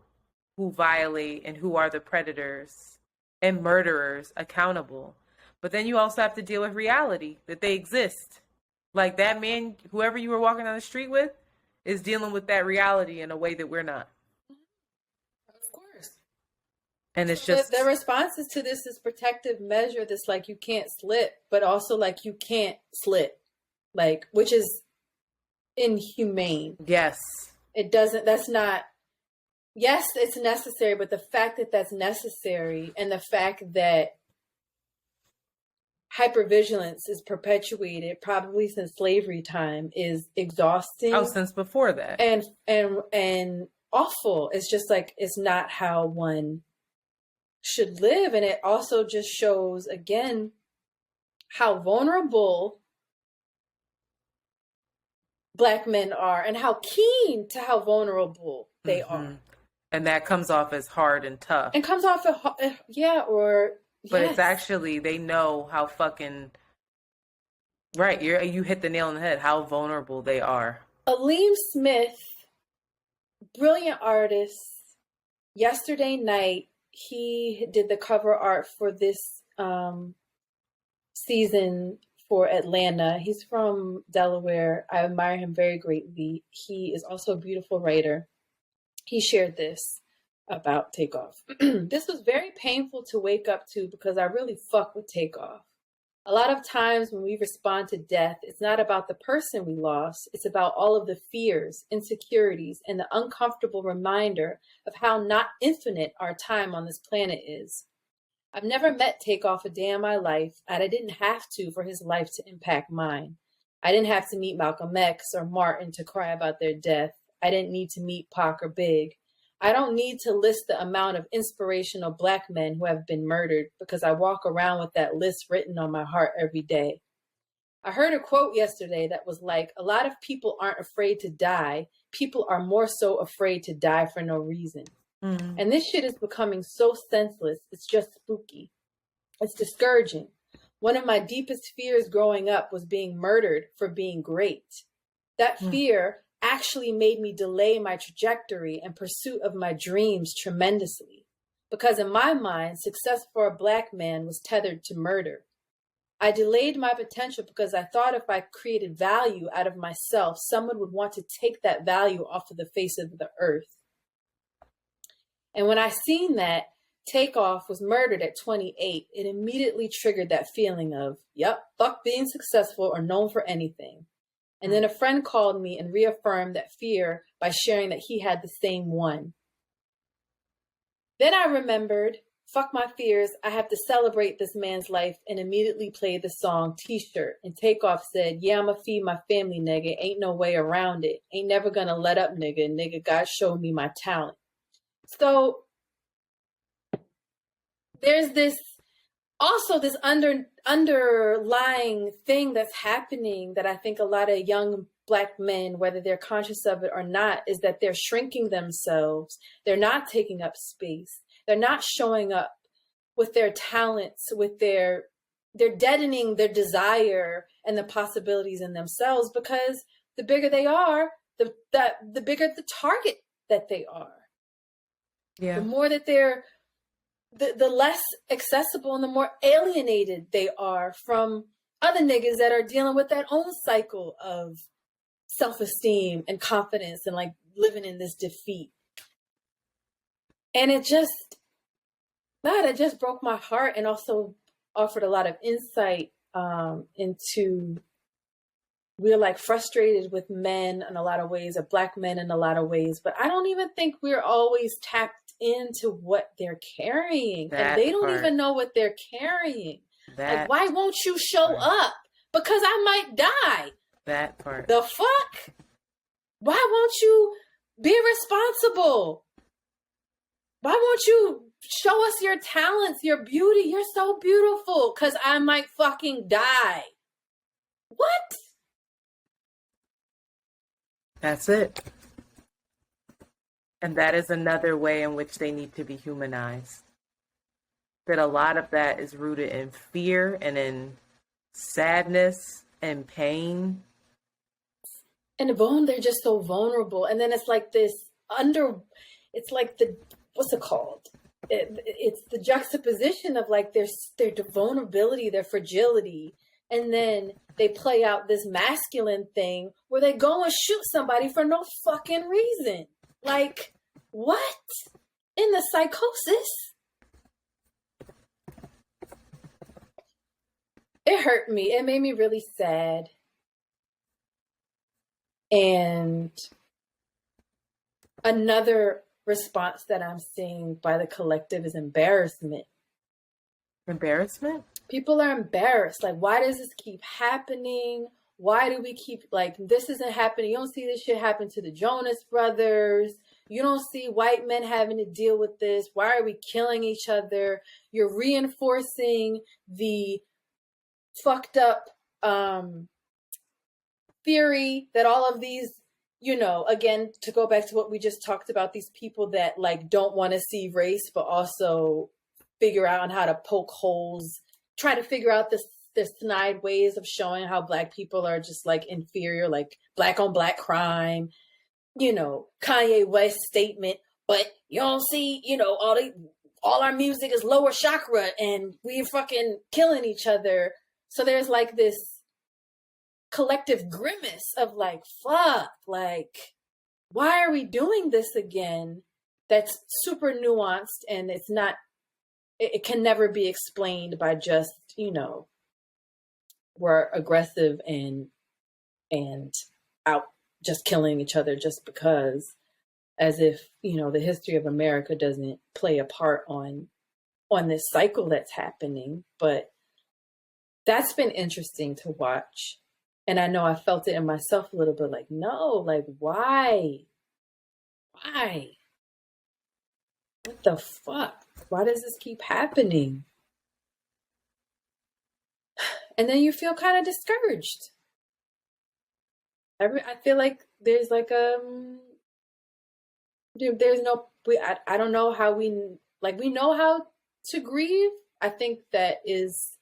who violate and who are the predators and murderers accountable. But then you also have to deal with reality that they exist. Like that man, whoever you were walking down the street with, is dealing with that reality in a way that we're not. Of course. And it's just... The responses to this is protective measure that's like you can't slip, but also like you can't slip. Like, which is inhumane. Yes. It doesn't, that's not... Yes, it's necessary, but the fact that that's necessary and the fact that hypervigilance is perpetuated probably since slavery time is exhausting. Oh, since before that. And awful. It's just like, it's not how one should live. And it also just shows, again, how vulnerable Black men are and how keen to how vulnerable they are. And that comes off as hard and tough. It comes off as, but it's actually, they know how fucking, right, you hit the nail on the head, how vulnerable they are. Aleem Smith, brilliant artist, yesterday night, he did the cover art for this season for Atlanta. He's from Delaware. I admire him very greatly. He is also a beautiful writer. He shared this about Takeoff. This was very painful to wake up to because I really fuck with Takeoff. A lot of times when we respond to death, it's not about the person we lost. It's about all of the fears, insecurities, and the uncomfortable reminder of how not infinite our time on this planet is. I've never met Takeoff a day in my life, and I didn't have to for his life to impact mine. I didn't have to meet Malcolm X or Martin to cry about their death. I didn't need to meet Pac or Big. I don't need to list the amount of inspirational Black men who have been murdered because I walk around with that list written on my heart every day. I heard a quote yesterday that was like, a lot of people aren't afraid to die. People are more so afraid to die for no reason. Mm-hmm. And this shit is becoming so senseless. It's just spooky. It's discouraging. One of my deepest fears growing up was being murdered for being great. That fear actually made me delay my trajectory and pursuit of my dreams tremendously. Because in my mind, success for a Black man was tethered to murder. I delayed my potential because I thought if I created value out of myself, someone would want to take that value off of the face of the earth. And when I seen that Takeoff was murdered at 28, it immediately triggered that feeling of, yep, fuck being successful or known for anything. And then a friend called me and reaffirmed that fear by sharing that he had the same one. Then I remembered, fuck my fears, I have to celebrate this man's life, and immediately played the song T-Shirt. And Takeoff said, yeah, I'ma feed my family, nigga. Ain't no way around it. Ain't never gonna let up, nigga. Nigga, God showed me my talent. So there's this also this underlying thing that's happening that I think a lot of young Black men, whether they're conscious of it or not, is that they're shrinking themselves. They're not taking up space. They're not showing up with their talents, with they're deadening their desire and the possibilities in themselves, because the bigger they are, the bigger the target that they are. Yeah. The more that they're the less accessible and the more alienated they are from other niggas that are dealing with that own cycle of self-esteem and confidence and like living in this defeat. And it just broke my heart and also offered a lot of insight into we're like frustrated with men in a lot of ways, or Black men in a lot of ways, but I don't even think we're always tapped into what they're carrying. And they don't even know what they're carrying. Like, why won't you show up? Because I might die. That part. The fuck? Why won't you be responsible? Why won't you show us your talents, your beauty? You're so beautiful, because I might fucking die. What? That's it. And that is another way in which they need to be humanized. That a lot of that is rooted in fear and in sadness and pain. And they're just so vulnerable. And then it's like it's like what's it called? It's the juxtaposition of like their vulnerability, their fragility. And then they play out this masculine thing where they go and shoot somebody for no fucking reason. Like, what? In the psychosis? It hurt me. It made me really sad. And another response that I'm seeing by the collective is embarrassment. Embarrassment? People are embarrassed. Like, why does this keep happening? Why do we keep, like, this isn't happening? You don't see this shit happen to the Jonas Brothers. You don't see white men having to deal with this. Why are we killing each other? You're reinforcing the fucked up theory that all of these, again, to go back to what we just talked about, these people that like don't want to see race, but also figure out how to poke holes, try to figure out this snide ways of showing how Black people are just like inferior, like Black on Black crime, Kanye West statement, but you don't see, all our music is lower chakra and we're fucking killing each other. So there's like this collective grimace of like, fuck, like, why are we doing this again? That's super nuanced, and it's not, it can never be explained by just, we're aggressive and out just killing each other just because, as if, the history of America doesn't play a part on this cycle that's happening. But that's been interesting to watch. And I know I felt it in myself a little bit, like, no, like, why? What the fuck? Why does this keep happening? And then you feel kind of discouraged. I feel like there's like there's no, I don't know how we know how to grieve. I think that is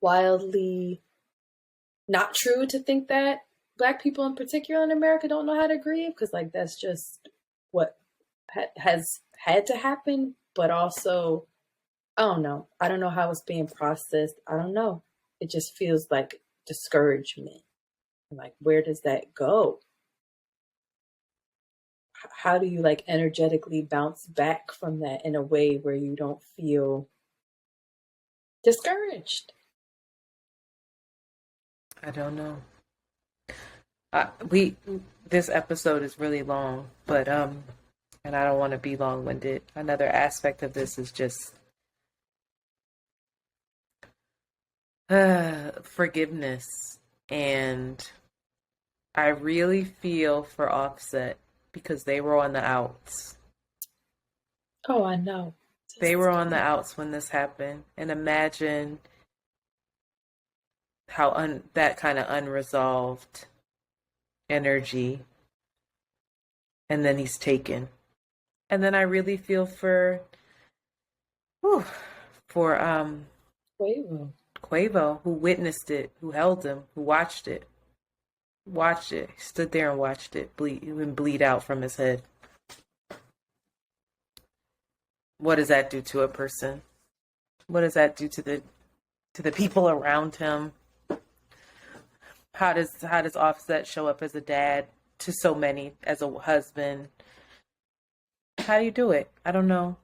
wildly not true to think that Black people in particular in America don't know how to grieve, because like that's just what has had to happen. But also, I don't know how it's being processed. I don't know. It just feels like discouragement. Like, where does that go? How do you like energetically bounce back from that in a way where you don't feel discouraged? I don't know. This episode is really long, but and I don't want to be long-winded. Another aspect of this is just forgiveness, and I really feel for Offset because they were on the outs. Oh, I know. They were on the outs when this happened, and imagine how that kind of unresolved energy, and then he's taken. And then I really feel for Quavo, who witnessed it, who held him, who watched it, stood there and watched it bleed out from his head. What does that do to a person? What does that do to the people around him? How does Offset show up as a dad to so many, as a husband? How do you do it? I don't know.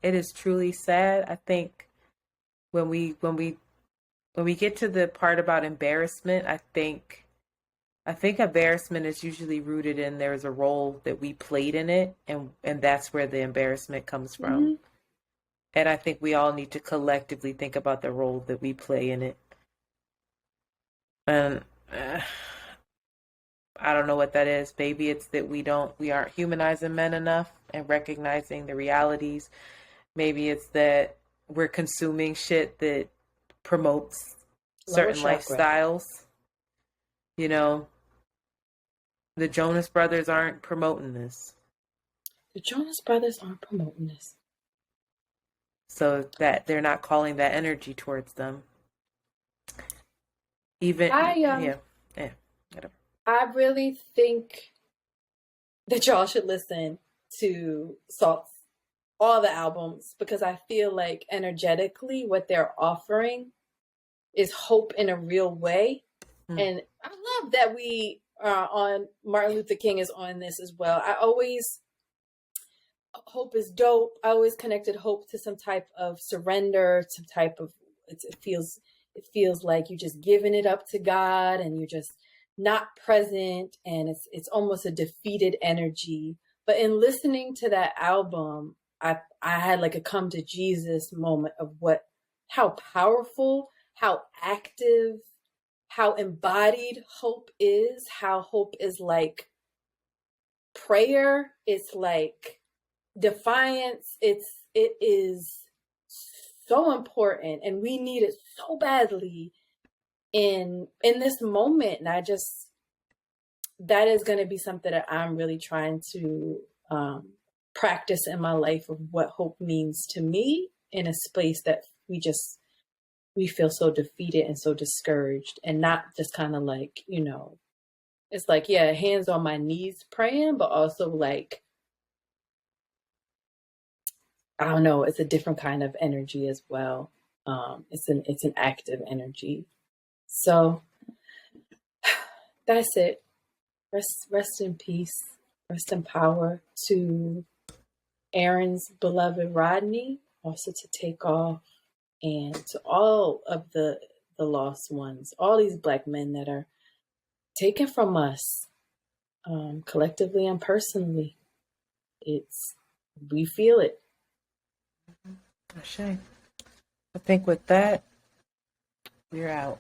It is truly sad. I think when we get to the part about embarrassment, I think embarrassment is usually rooted in there's a role that we played in it, and that's where the embarrassment comes from. Mm-hmm. And I think we all need to collectively think about the role that we play in it. And I don't know what that is. Maybe it's that we aren't humanizing men enough and recognizing the realities. Maybe it's that we're consuming shit that promotes certain lifestyles. You know, the Jonas Brothers aren't promoting this. The Jonas Brothers aren't promoting this. So that they're not calling that energy towards them. Even, whatever. I really think that y'all should listen to Salt's all the albums, because I feel like energetically what they're offering is hope in a real way. And I love that we are on, Martin Luther King is on this as well. Hope is dope. I always connected hope to some type of surrender, some type of, it feels like you're just giving it up to God and you're just not present, and it's almost a defeated energy. But in listening to that album, I had like a come to Jesus moment of how powerful, how active, how embodied hope is, how hope is like prayer, it's like defiance, it is so important, and we need it so badly in this moment. And that is going to be something that I'm really trying to practice in my life, of what hope means to me in a space that we feel so defeated and so discouraged, and not just kind of like, it's like, yeah, hands on my knees praying, but also like, I don't know, it's a different kind of energy as well. It's an active energy. So that's it. Rest in peace. Rest in power to Aaron's beloved Rodney, also to Takeoff, and to all of the lost ones, all these Black men that are taken from us, collectively and personally. We feel it. I think with that, we're out.